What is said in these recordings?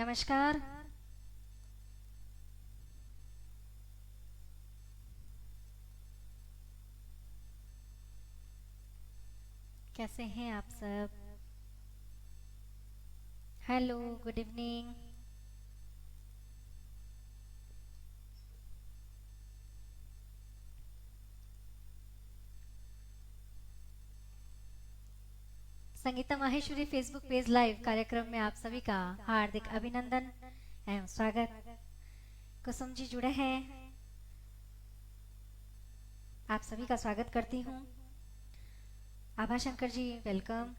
नमस्कार। कैसे हैं आप सब? Hello, good evening. Sangeeta Maheshwari Facebook page live कार्यक्रम में आप सभी का हार्दिक अभिनंदन एवं स्वागत। कुसुम जी जुड़े हैं, आप सभी का स्वागत करती हूँ। आभा Shankar ji welcome.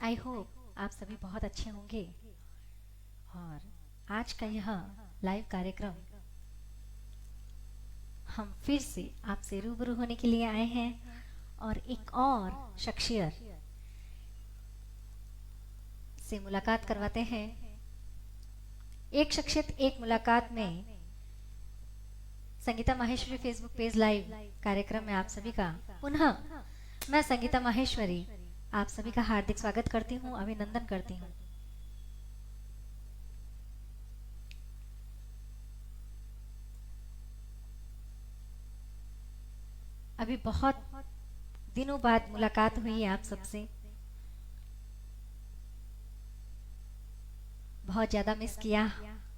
I hope आप सभी बहुत अच्छे होंगे। और आज का यह लाइव कार्यक्रम हम फिर से आपसे रूबरू होने के लिए आए हैं और एक और शख्सियत से मुलाकात करवाते हैं। एक शख्सियत एक मुलाकात में Sangeeta Maheshwari Facebook page live कार्यक्रम में आप सभी का पुनः मैं संगीता माहेश्वरी आप सभी का हार्दिक स्वागत करती हूँ, अभिनंदन करती हूँ। अभी बहुत दिनों बाद मुलाकात हुई है आप सबसे, बहुत ज्यादा मिस किया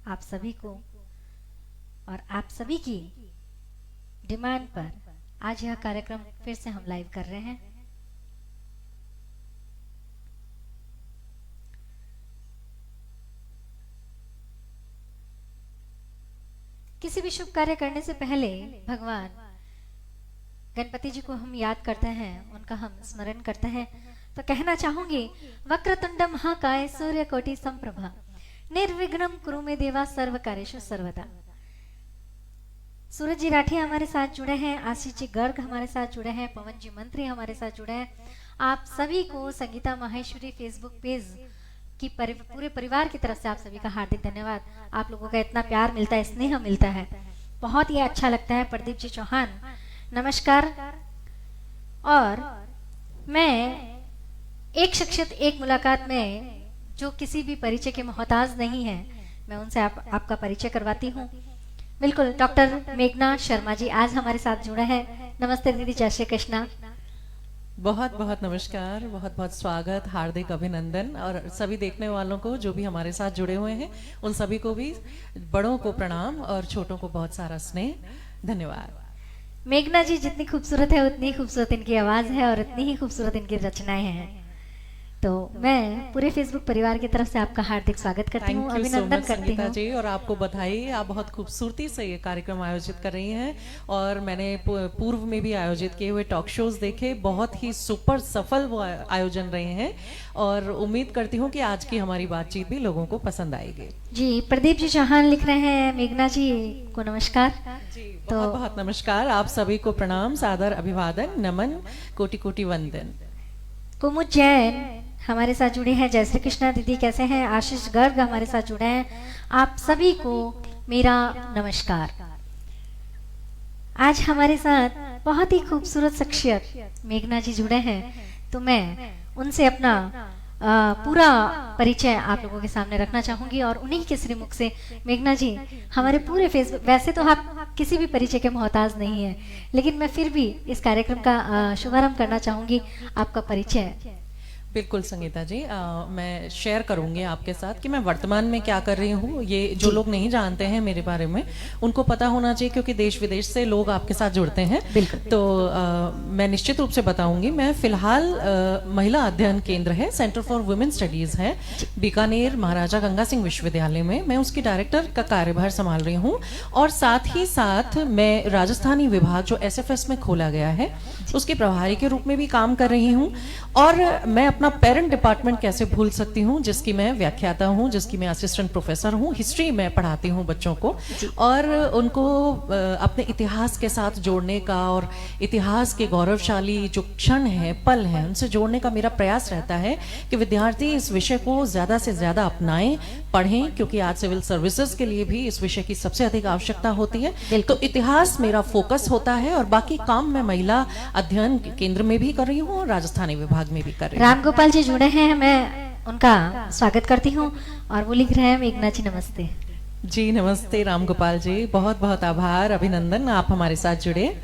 आप सभी को और आप सभी की डिमांड पर आज यह कार्यक्रम फिर से हम लाइव कर रहे हैं। किसी भी शुभ कार्य करने से पहले भगवान गणपति जी को हम याद करते हैं, उनका हम स्मरण करते हैं। तो कहना चाहूंगी, वक्रतुंड महाकाय सूर्यकोटि समप्रभा निर्विघ्नं कुरु मे देवा सर्व कार्येषु सर्वदा। सूरज जी राठी हमारे साथ जुड़े हैं, आशीष जी गर्ग हमारे साथ जुड़े हैं, पवन जी मंत्री हमारे साथ जुड़े हैं। आप सभी को संगीता माहेश्वरी फेसबुक पेज की पूरे परिवार की तरफ से आप सभी का हार्दिक धन्यवाद। आप लोगों का इतना प्यार मिलता है, स्नेह मिलता है, बहुत ही अच्छा लगता है। प्रदीप जी चौहान नमस्कार। और मैं एक शख्सियत एक मुलाकात में जो किसी भी परिचय के मोहताज नहीं है, मैं उनसे आपका परिचय करवाती हूँ। बिल्कुल, डॉक्टर मेघना शर्मा जी आज हमारे साथ जुड़े हैं। नमस्ते दीदी, जय श्री कृष्णा। बहुत बहुत नमस्कार, बहुत बहुत स्वागत, हार्दिक अभिनंदन। और सभी देखने वालों को जो भी हमारे साथ जुड़े हुए हैं उन सभी को भी बड़ों को प्रणाम और छोटों को बहुत सारा स्नेह, धन्यवाद। मेघना जी जितनी खूबसूरत है उतनी खूबसूरत इनकी आवाज है और इतनी ही खूबसूरत इनकी रचनाएं हैं। तो मैं पूरे फेसबुक परिवार की तरफ से आपका हार्दिक स्वागत करती हूँ, अभिनंदन करती हूँ जी। और आपको बधाई, आप बहुत खूबसूरती से ये कार्यक्रम आयोजित कर रही हैं। और मैंने पूर्व में भी आयोजित किए हुए टॉक शोज देखे, बहुत ही सुपर सफल वो आयोजन रहे हैं और उम्मीद करती हूँ कि आज की हमारी बातचीत भी लोगों को पसंद आएगी। जी, प्रदीप जी चौहान लिख रहे हैं मेघना जी को नमस्कार। जी, बहुत बहुत नमस्कार, आप सभी को प्रणाम, सादर अभिवादन, नमन, कोटि कोटि वंदन। कुमुद जैन हमारे साथ जुड़े हैं, जय श्री कृष्णा दीदी कैसे हैं? आशीष गर्ग हमारे साथ जुड़े हैं, आप सभी को मेरा नमस्कार। आज हमारे साथ बहुत ही खूबसूरत शख्सियत मेघना जी जुड़े हैं, तो मैं उनसे अपना पूरा परिचय आप लोगों के सामने रखना चाहूंगी और उन्हीं के श्रीमुख से। मेघना जी हमारे पूरे फेसबुक, वैसे तो आप किसी भी परिचय के मोहताज नहीं है, लेकिन मैं फिर भी इस कार्यक्रम का शुभारंभ करना चाहूंगी। आपका परिचय। बिल्कुल संगीता जी, मैं शेयर करूंगी आपके साथ कि मैं वर्तमान में क्या कर रही हूँ। ये जो लोग नहीं जानते हैं मेरे बारे में उनको पता होना चाहिए, क्योंकि देश विदेश से लोग आपके साथ जुड़ते हैं। बिल्कुल। तो मैं निश्चित रूप से बताऊंगी। मैं फिलहाल महिला अध्ययन केंद्र है, सेंटर फॉर वुमेन स्टडीज है, बीकानेर महाराजा गंगा सिंह विश्वविद्यालय में, मैं उसकी डायरेक्टर का कार्यभार संभाल रही हूँ। और साथ ही साथ मैं राजस्थानी विभाग जो SFS में खोला गया है उसके प्रभारी के रूप में भी काम कर रही हूँ। और मैं अपना पेरेंट डिपार्टमेंट कैसे भूल सकती हूँ, जिसकी मैं व्याख्याता हूँ, जिसकी मैं असिस्टेंट प्रोफेसर हूँ। हिस्ट्री में पढ़ाती हूँ बच्चों को, और उनको अपने इतिहास के साथ जोड़ने का और इतिहास के गौरवशाली जो क्षण हैं, पल हैं, उनसे जोड़ने का मेरा प्रयास रहता है कि विद्यार्थी इस विषय को ज़्यादा से ज़्यादा अपनाएं, पढ़ें, क्योंकि आज सिविल सर्विसेज के लिए भी इस विषय की सबसे अधिक आवश्यकता होती है। तो इतिहास मेरा फोकस होता है, और बाकी काम मैं महिला अध्ययन केंद्र में भी कर रही हूँ और राजस्थानी विभाग में भी कर रही हूँ। राम गोपाल जी जुड़े हैं, मैं उनका स्वागत करती हूँ, और वो लिख रहे हैं मेघना जी नमस्ते। जी नमस्ते राम गोपाल जी, बहुत बहुत आभार, अभिनंदन, आप हमारे साथ जुड़े।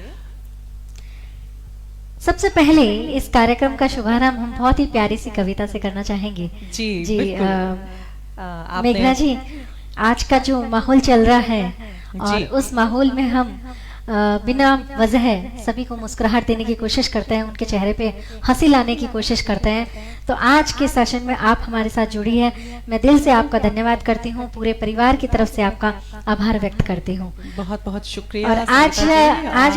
सबसे पहले इस कार्यक्रम का शुभारंभ हम बहुत ही प्यारी सी कविता से करना चाहेंगे। जी मेघना जी, आज का जो माहौल चल रहा है, और उस माहौल में हम बिना वजह सभी को मुस्कुराहट देने की कोशिश करते हैं, उनके चेहरे पे हंसी लाने की कोशिश करते हैं। तो आज के सेशन में आप हमारे साथ जुड़ी है, मैं दिल से आपका धन्यवाद करती हूँ, पूरे परिवार की तरफ से आपका आभार व्यक्त करती हूँ। बहुत बहुत शुक्रिया। और आज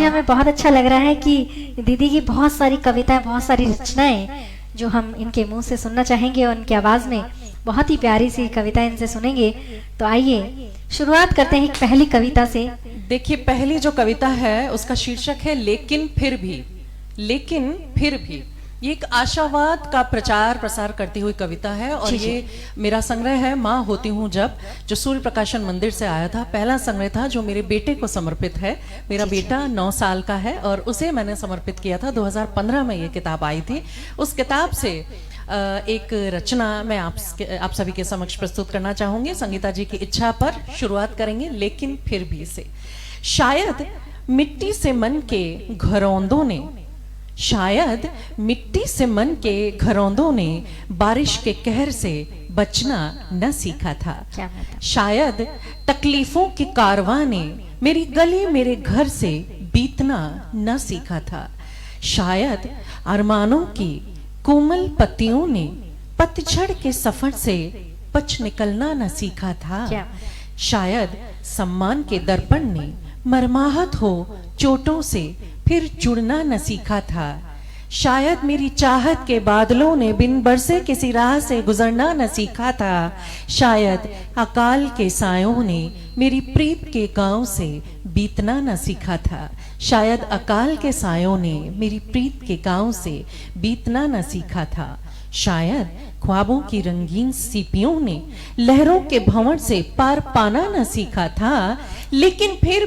हमें बहुत अच्छा लग रहा है कि दीदी की बहुत सारी कविताएं, बहुत सारी रचनाएं जो हम इनके मुंह से सुनना चाहेंगे, और इनकी आवाज में बहुत ही प्यारी सी कविता इनसे सुनेंगे। तो आइए शुरुआत करते हैं एक पहली कविता से। देखिए, पहली जो कविता है उसका शीर्षक है लेकिन फिर भी। लेकिन फिर भी, ये एक आशावाद का प्रचार प्रसार करती हुई कविता है, और ये मेरा संग्रह है माँ होती हूँ जब, जो सूर्य प्रकाशन मंदिर से आया था। पहला संग्रह था जो मेरे बेटे को समर्पित है। मेरा बेटा 9 साल का है, और उसे मैंने समर्पित किया था। 2015 में ये किताब आई थी। उस किताब से एक रचना मैं आप सभी के समक्ष प्रस्तुत करना चाहूंगी। संगीता जी की इच्छा पर शुरुआत करेंगे लेकिन फिर भी से। शायद मिट्टी से मन के घरौंदों ने, शायद मिट्टी से मन के घरौंदों ने बारिश के कहर से बचना न सीखा था। शायद तकलीफों के कारवां ने मेरी गली मेरे घर से बीतना न सीखा था। शायद अरमानों की कोमल पत्तियों ने पतझड़ के सफर से बच निकलना न सीखा था। शायद सम्मान के दर्पण ने मरमाहत हो चोटों से फिर जुड़ना न सीखा था। शायद मेरी चाहत के बादलों ने बिन बरसे किसी राह से गुजरना न सीखा था। शायद अकाल के सायों ने मेरी प्रीत के गांव से बीतना न सीखा था। शायद अकाल के सायों ने मेरी प्रीत के गांव से बीतना न सीखा था। शायद ख्वाबों की रंगीन सीपियों ने लहरों के भंवर से पार पाना न सीखा था। लेकिन फिर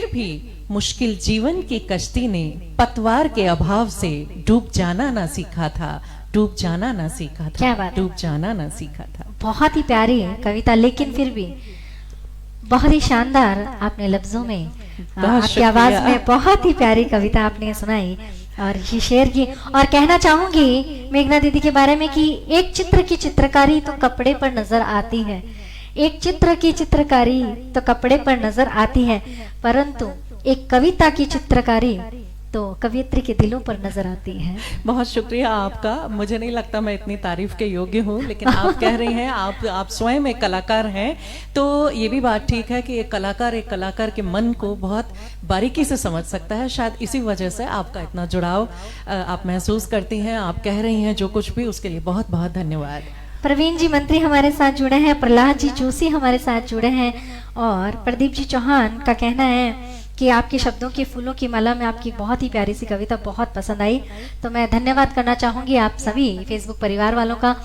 भी मुश्किल जीवन की कश्ती ने पतवार के अभाव से डूब जाना ना सीखा था। डूब जाना ना सीखा था। क्या बात, डूब जाना ना सीखा था। बहुत ही प्यारी कविता, लेकिन फिर भी बहुत ही शानदार आपने लफ्जों में, आपकी आवाज में बहुत ही प्यारी कविता आपने सुनाई और ये शेयर की। और कहना चाहूंगी मेघना दीदी के बारे में कि एक चित्र की चित्रकारी तो कपड़े पर नजर आती है, एक चित्र की चित्रकारी तो कपड़े पर नजर आती है, परंतु एक कविता की चित्रकारी तो कवियत्री के दिलों पर नजर आती है। बहुत शुक्रिया आपका। मुझे नहीं लगता मैं इतनी तारीफ के योग्य हूँ, लेकिन आप कह रही हैं, आप स्वयं एक कलाकार हैं, तो ये भी बात ठीक है कि एक कलाकार के मन को बहुत बारीकी से समझ सकता है। शायद इसी वजह से आपका इतना जुड़ाव आप महसूस करती हैं, आप कह रही हैं जो कुछ भी, उसके लिए बहुत बहुत धन्यवाद। प्रवीण जी मंत्री हमारे साथ जुड़े हैं, प्रहलाद जी जोशी हमारे साथ जुड़े हैं, और प्रदीप जी चौहान का कहना है कि आपके शब्दों के फूलों की माला में आपकी बहुत ही प्यारी सी कविता बहुत पसंद आई। तो मैं धन्यवाद करना चाहूंगी आप सभी फेसबुक परिवार वालों का।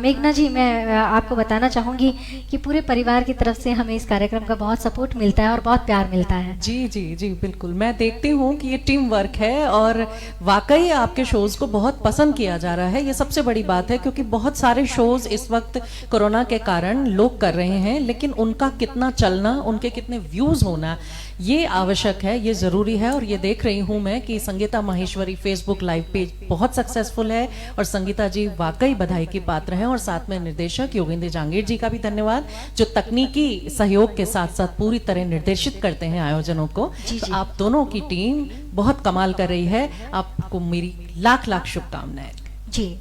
मेघना जी, मैं आपको बताना चाहूंगी कि पूरे परिवार की तरफ से हमें इस कार्यक्रम का बहुत सपोर्ट मिलता है और बहुत प्यार मिलता है। जी जी जी बिल्कुल, मैं देखती हूँ कि ये टीम वर्क है और वाकई आपके शोज को बहुत पसंद किया जा रहा है। ये सबसे बड़ी बात है, क्योंकि बहुत सारे शोज इस वक्त कोरोना के कारण लोग कर रहे हैं, लेकिन उनका कितना चलना, उनके कितने व्यूज होना, ये आवश्यक है, ये जरूरी है। और ये देख रही हूँ मैं कि Sangeeta Maheshwari Facebook live page बहुत सक्सेसफुल है, और संगीता जी वाकई बधाई की पात्र हैं। और साथ में निर्देशक योगेंद्र जांगीर जी का भी धन्यवाद, जो तकनीकी सहयोग के साथ साथ पूरी तरह निर्देशित करते हैं आयोजनों को। तो आप दोनों की टीम बहुत कमाल कर रही है, आपको मेरी लाख लाख शुभकामनाएं। जी,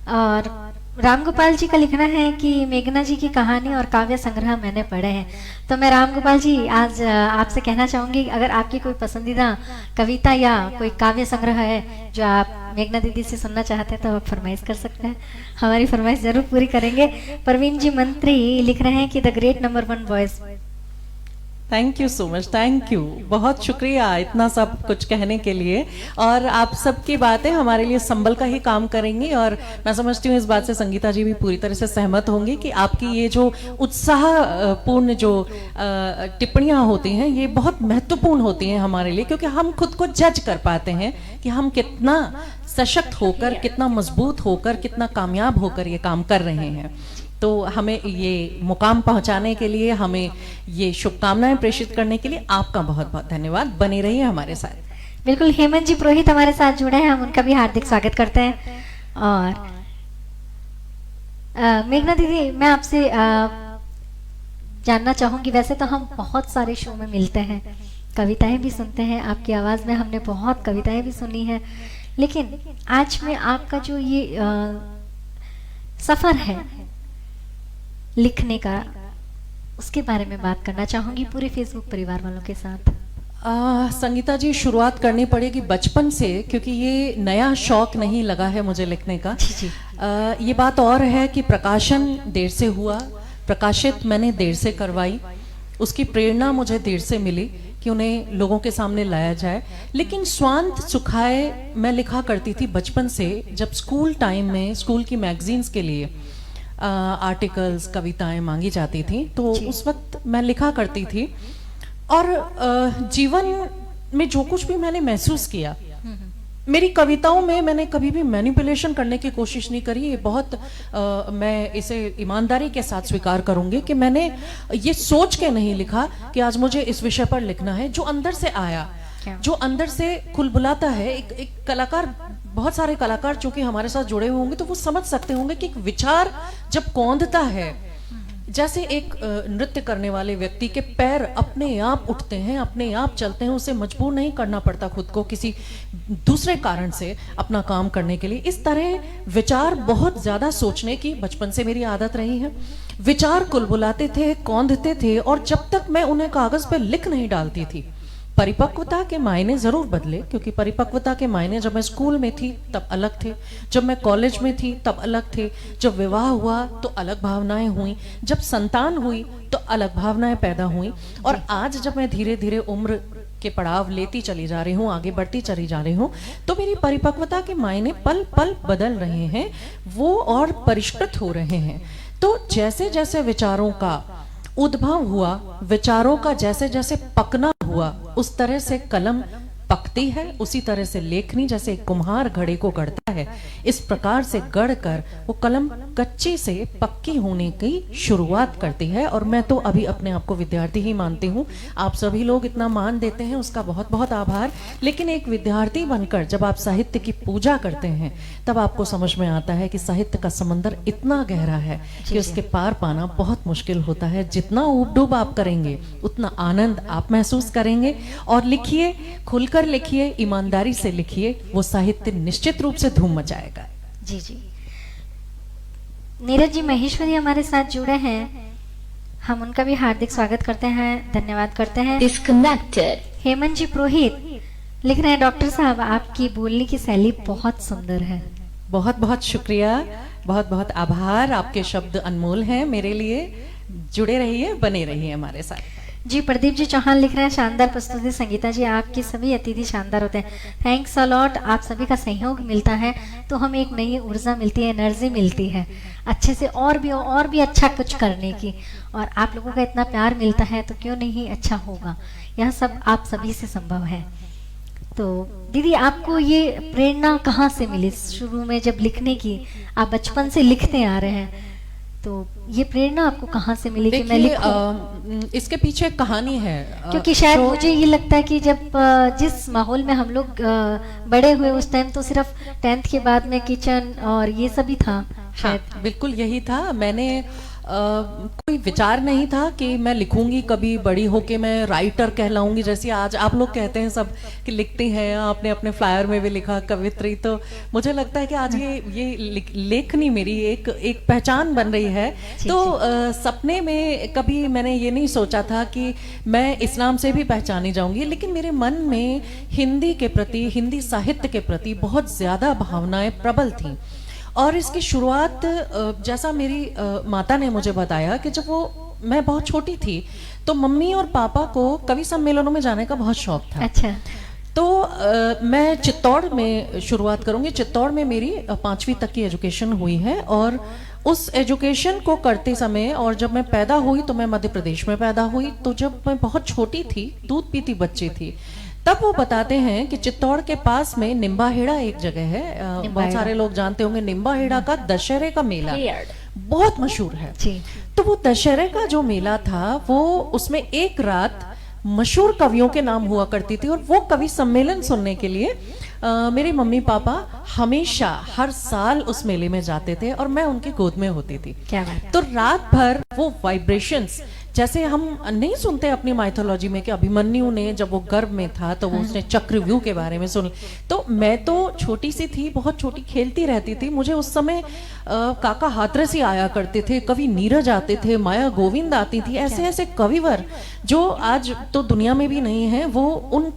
और राम गोपाल जी का लिखना है कि मेघना जी की कहानी और काव्य संग्रह मैंने पढ़े हैं। तो मैं राम गोपाल जी आज आपसे कहना चाहूंगी, अगर आपकी कोई पसंदीदा कविता या कोई काव्य संग्रह है जो आप मेघना दीदी से सुनना चाहते हैं तो आप फरमाइश कर सकते हैं, हमारी फरमाइश जरूर पूरी करेंगे। प्रवीण जी मंत्री लिख रहे हैं कि the great number 1 boys. Thank you so much, thank you, बहुत शुक्रिया इतना सब कुछ कहने के लिए। और आप सबकी बातें हमारे लिए संबल का ही काम करेंगी, और मैं समझती हूँ इस बात से संगीता जी भी पूरी तरह से सहमत होंगी कि आपकी ये जो उत्साह पूर्ण जो टिप्पणियां होती हैं ये बहुत महत्वपूर्ण होती हैं हमारे लिए, क्योंकि हम खुद को जज कर पाते हैं कि हम कितना सशक्त होकर, कितना मजबूत होकर, कितना कामयाब होकर ये काम कर रहे हैं। तो हमें ये मुकाम पहुंचाने के लिए, हमें ये शुभकामनाएं प्रेषित करने के लिए आपका बहुत बहुत धन्यवाद। बने रहिए हमारे साथ। बिल्कुल, हेमंत जी पुरोहित हमारे साथ जुड़े हैं, हम उनका भी हार्दिक स्वागत करते हैं। और मेघना दीदी, मैं आपसे जानना चाहूंगी, वैसे तो हम बहुत सारे शो में मिलते हैं, कविताएं भी सुनते हैं, आपकी आवाज में हमने बहुत कविताएं भी सुनी है, लेकिन आज में आपका जो ये सफर है लिखने का, उसके बारे में बात करना चाहूंगी पूरे फेसबुक परिवार वालों के साथ। संगीता जी, शुरुआत करनी पड़ेगी बचपन से, क्योंकि ये नया शौक नहीं लगा है मुझे लिखने का। जी। ये बात और है कि प्रकाशन देर से हुआ, प्रकाशित मैंने देर से करवाई, उसकी प्रेरणा मुझे देर से मिली कि उन्हें लोगों के सामने लाया जाए। लेकिन स्वांत सुखाए मैं लिखा करती थी बचपन से, जब स्कूल टाइम में स्कूल की मैगजीन्स के लिए आर्टिकल्स, कविताएं मांगी जाती थी, तो उस वक्त मैं लिखा करती थी। और जीवन में जो कुछ भी मैंने महसूस किया, मेरी कविताओं में मैंने कभी भी मैनिपुलेशन करने की कोशिश नहीं करी। ये बहुत मैं इसे ईमानदारी के साथ स्वीकार करूंगी कि मैंने ये सोच के नहीं लिखा कि आज मुझे इस विषय पर लिखना है। जो अंदर से आया, जो अंदर से खुलबुलाता है, एक कलाकार, बहुत सारे कलाकार जो कि हमारे साथ जुड़े हुए होंगे तो वो समझ सकते होंगे कि एक विचार जब कौंधता है, जैसे एक नृत्य करने वाले व्यक्ति के पैर अपने आप उठते हैं, अपने आप चलते हैं, उसे मजबूर नहीं करना पड़ता खुद को किसी दूसरे कारण से अपना काम करने के लिए। इस तरह विचार बहुत ज्यादा सोचने की बचपन से मेरी आदत रही है। विचार कुलबुलाते थे, कौंधते थे, और जब तक मैं उन्हें कागज पे लिख नहीं डालती थी, परिपक्वता के मायने जरूर बदले, क्योंकि परिपक्वता के मायने जब मैं स्कूल में थी तब अलग थे, जब मैं कॉलेज में थी तब अलग थे, जब विवाह हुआ तो अलग भावनाएं हुई, जब संतान हुई तो अलग भावनाएं पैदा हुई, और आज जब मैं धीरे धीरे उम्र के पड़ाव लेती चली जा रही हूँ, आगे बढ़ती चली जा रही हूँ, तो मेरी परिपक्वता के मायने पल पल बदल रहे हैं, वो और परिष्कृत हो रहे हैं। तो जैसे जैसे विचारों का उद्भव हुआ, विचारों का जैसे जैसे पकना हुआ, उस तरह से कलम पकती है, उसी तरह से लेखनी जैसे कुम्हार घड़े को गढ़ता है, इस प्रकार से गढ़कर वो कलम कच्ची से पक्की होने की शुरुआत करती है। और मैं तो अभी अपने आप को विद्यार्थी ही मानती हूँ। आप सभी लोग इतना मान देते हैं, उसका बहुत बहुत आभार। लेकिन एक विद्यार्थी बनकर जब आप साहित्य की पूजा करते हैं, तब आपको समझ में आता है कि साहित्य का समंदर इतना गहरा है कि उसके पार पाना बहुत मुश्किल होता है। जितना ऊब-डूब आप करेंगे, उतना आनंद आप महसूस करेंगे। और लिखिए, खुलकर लिखिए, ईमानदारी से लिखिए, वो साहित्य निश्चित रूप से धूम मचाएगा। जी जी। नीरज जी महेश्वरी हमारे साथ जुड़े हैं, हम उनका भी हार्दिक स्वागत करते हैं, धन्यवाद करते हैं। डिस्कनेक्टेड। हेमंत जी पुरोहित लिख रहे हैं, डॉक्टर साहब आपकी बोलने की शैली बहुत सुंदर है। बहुत बहुत शुक्रिया, बहुत बहुत आभार। आपके शब्द अनमोल हैं मेरे लिए। जुड़े रहिए, बने रहिए हमारे साथ। जी प्रदीप जी चौहान लिख रहे हैं, शानदार प्रस्तुति संगीता जी, आपके सभी अतिथि शानदार होते हैं। Thanks a lot. आप सभी का सहयोग मिलता है तो हमें एक नई ऊर्जा मिलती है, एनर्जी मिलती है अच्छे से और भी अच्छा कुछ करने की। और आप लोगों का इतना प्यार मिलता है तो क्यों नहीं अच्छा होगा। यह सब आप सभी से संभव है। तो दीदी, आपको ये प्रेरणा कहाँ से मिली शुरू में जब लिखने की? आप बचपन से लिखते आ रहे हैं, तो ये प्रेरणा आपको कहाँ से मिली कि मैं लिखूं? इसके पीछे एक कहानी है। क्योंकि शायद मुझे ये लगता है कि जब जिस माहौल में हम लोग बड़े हुए उस टाइम तो सिर्फ 10th के बाद में किचन और ये सभी था शायद। हाँ, बिल्कुल यही था। मैंने कोई विचार नहीं था कि मैं लिखूंगी कभी बड़ी होके मैं राइटर कहलाऊंगी, जैसे आज आप लोग कहते हैं सब कि लिखते हैं, आपने अपने फ्लायर में भी लिखा कवित्री। तो मुझे लगता है कि आज ये लेखनी मेरी एक पहचान बन रही है। तो सपने में कभी मैंने ये नहीं सोचा था कि मैं इस नाम से भी पहचानी जाऊंगी, लेकिन मेरे मन में हिंदी के प्रति, हिंदी साहित्य के प्रति बहुत ज्यादा भावनाएं प्रबल थीं। और इसकी शुरुआत जैसा मेरी माता ने मुझे बताया कि जब मैं बहुत छोटी थी तो मम्मी और पापा को कवि सम्मेलनों में जाने का बहुत शौक था। अच्छा। तो मैं चित्तौड़ में शुरुआत करूंगी। चित्तौड़ में मेरी 5वीं तक की एजुकेशन हुई है, और उस एजुकेशन को करते समय, और जब मैं पैदा हुई तो मैं मध्य प्रदेश में पैदा हुई। तो जब मैं बहुत छोटी थी, दूध पीती बच्ची थी, तब वो बताते हैं कि चित्तौड़ के पास में निम्बाहेड़ा एक जगह है, बहुत सारे लोग जानते होंगे। निम्बाहेड़ा का दशहरे का मेला बहुत मशहूर है। तो वो दशहरे का जो मेला था, वो उसमें एक रात मशहूर कवियों के नाम हुआ करती थी, और वो कवि सम्मेलन सुनने के लिए मेरे मम्मी पापा हमेशा हर साल उस मेले में जाते थे, और मैं उनकी गोद में होती थी। क्या बात। तो रात भर वो वाइब्रेशंस, जैसे हम नहीं सुनते अपनी माइथोलॉजी में कि अभिमन्यु ने जब वो गर्भ में था तो वो उसने चक्रव्यूह के बारे में सुन। तो मैं तो छोटी सी थी, बहुत छोटी, खेलती रहती थी। मुझे उस समय काका हाथरसी आया करते थे, कवि नीरज आते थे, माया गोविंद आती थी, ऐसे ऐसे कविवर जो आज तो दुनिया में भी नहीं है। वो उन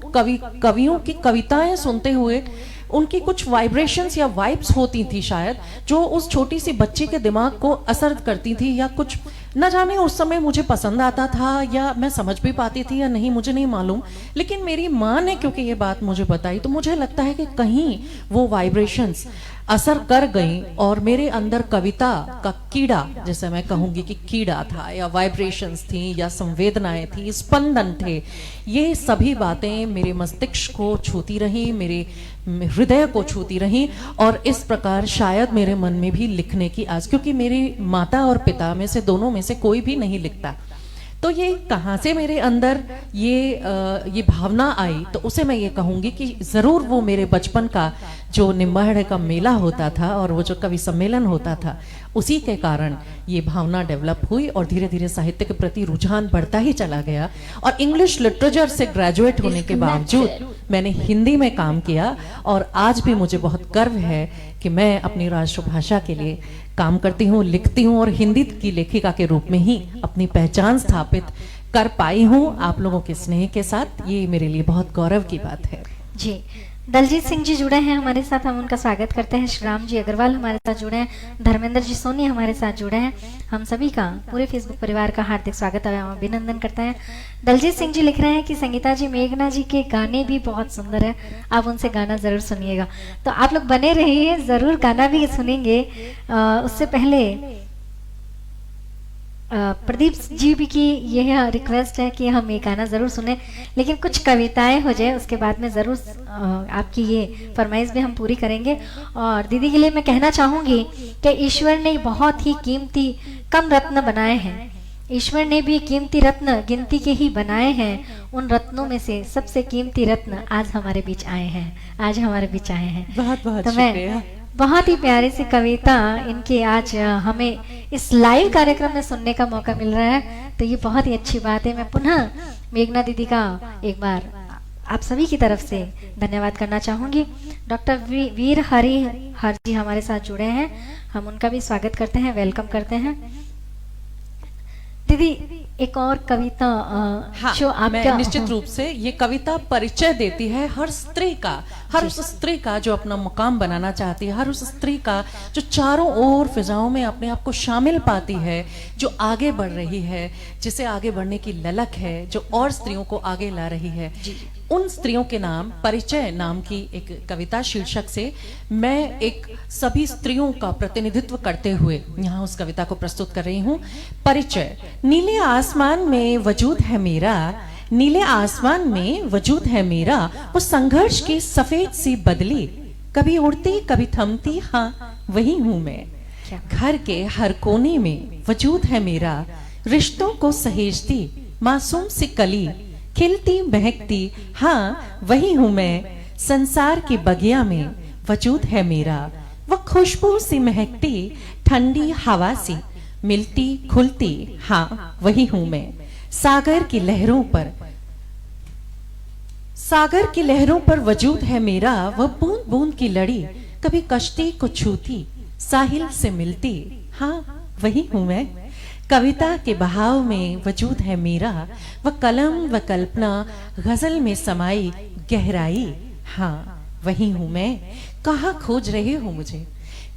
कवियों की कविताएं सुनते हुए उनकी कुछ वाइब्रेशंस या वाइब्स होती थी शायद, जो उस छोटी सी बच्ची के दिमाग को असर करती थी, या कुछ न जाने उस समय मुझे पसंद आता था या मैं समझ भी पाती थी या नहीं, मुझे नहीं मालूम। लेकिन मेरी माँ ने क्योंकि ये बात मुझे बताई, तो मुझे लगता है कि कहीं वो वाइब्रेशंस असर कर गई, और मेरे अंदर कविता का कीड़ा, जैसे मैं कहूंगी कि कीड़ा था, या वाइब्रेशंस थी, या संवेदनाएं थी, स्पंदन थे। ये सभी बातें मेरे मस्तिष्क को छूती रही, मेरे हृदय को छूती रही, और इस प्रकार शायद मेरे मन में भी लिखने की आज, क्योंकि मेरी माता और पिता में से, दोनों में से कोई भी नहीं लिखता। तो ये कहाँ से मेरे अंदर ये भावना आई, तो उसे मैं ये कहूंगी कि जरूर वो मेरे बचपन का जो निम्बाहेड़े का मेला होता था और वो जो कवि सम्मेलन होता था, उसी के कारण ये भावना डेवलप हुई, और धीरे धीरे साहित्य के प्रति रुझान बढ़ता ही चला गया। और इंग्लिश लिटरेचर से ग्रेजुएट होने के बावजूद मैंने हिंदी में काम किया, और आज भी मुझे बहुत गर्व है कि मैं अपनी राष्ट्रभाषा के लिए काम करती हूँ, लिखती हूँ, और हिंदी की लेखिका के रूप में ही अपनी पहचान स्थापित कर पाई हूँ आप लोगों के स्नेह के साथ। ये मेरे लिए बहुत गौरव की बात है। जी, दलजीत सिंह जी जुड़े हैं हमारे साथ, हम उनका स्वागत करते हैं। श्री राम जी अग्रवाल हमारे साथ जुड़े हैं, धर्मेंद्र जी सोनी हमारे साथ जुड़े हैं। हम सभी का, पूरे फेसबुक परिवार का हार्दिक स्वागत एवं अभिनंदन करते हैं। दलजीत सिंह जी लिख रहे हैं कि संगीता जी, मेघना जी के गाने भी बहुत सुंदर है, आप उनसे गाना जरूर सुनिएगा। तो आप लोग बने रहिए, जरूर गाना भी सुनेंगे। उससे पहले प्रदीप जी भी की यह रिक्वेस्ट है कि हम ये गाना ज़रूर सुने, लेकिन कुछ कविताएं हो जाए उसके बाद में ज़रूर आपकी ये फरमाइश भी हम पूरी करेंगे। और दीदी के लिए मैं कहना चाहूँगी कि ईश्वर ने बहुत ही कीमती कम रत्न बनाए हैं, ईश्वर ने भी कीमती रत्न गिनती के ही बनाए हैं। उन रत्नों में से सबसे कीमती रत्न आज हमारे बीच आए हैं, आज हमारे बीच आए हैं। बहुत बहुत तो मैं बहुत ही प्यारी सी कविता इनके आज हमें इस लाइव कार्यक्रम में सुनने का मौका मिल रहा है, तो ये बहुत ही अच्छी बात है। मैं पुनः मेघना दीदी का एक बार आप सभी की तरफ से धन्यवाद करना चाहूँगी। डॉक्टर वीर हर जी हमारे साथ जुड़े हैं, हम उनका भी स्वागत करते हैं, वेलकम करते हैं। दीदी एक और कविता हाँ, जो आपका निश्चित रूप से ये कविता परिचय देती है हर स्त्री का, हर उस स्त्री का जो अपना मुकाम बनाना चाहती है, हर उस स्त्री का जो चारों ओर फिजाओं में अपने आप को शामिल पाती है, जो आगे बढ़ रही है, जिसे आगे बढ़ने की ललक है, जो और स्त्रियों को आगे ला रही है। उन स्त्रियों के नाम, परिचय नाम की एक कविता शीर्षक से मैं एक सभी स्त्रियों का प्रतिनिधित्व करते हुए यहाँ उस कविता को प्रस्तुत कर रही हूँ। परिचय। नीले आसमान में वजूद है मेरा, नीले आसमान में वजूद है मेरा, वो संघर्ष की सफेद सी बदली, कभी उड़ती कभी थमती, हाँ वही हूँ मैं। घर के हर कोने में वजूद है मेरा, रिश्तों को सहेजती मासूम सी कली, खिलती महकती, हाँ वही हूँ मैं। संसार की बगिया में वजूद है मेरा, वो खुशबू सी महकती ठंडी हवा सी, मिलती खुलती, हाँ वही हूं मैं। सागर की लहरों पर, सागर की लहरों पर वजूद है मेरा, वह बूंद बूंद की लड़ी कभी कश्ती को छूती, साहिल से मिलती, हाँ वही हूं मैं। कविता के बहाव में वजूद है मेरा, वह कलम व कल्पना गजल में समाई गहराई, हाँ वही हूं मैं। कहाँ खोज रहे हो मुझे,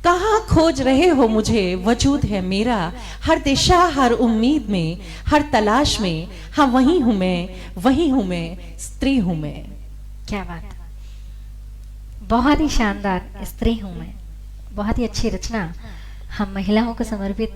कहाँ खोज रहे हो मुझे, वजूद है मेरा हर दिशा हर उम्मीद में, हर तलाश में, हाँ वही हूं मैं, वही हूं मैं, स्त्री हूं मैं। क्या बात, बहुत ही शानदार स्त्री हूँ मैं, बहुत ही अच्छी रचना हम महिलाओं को समर्पित।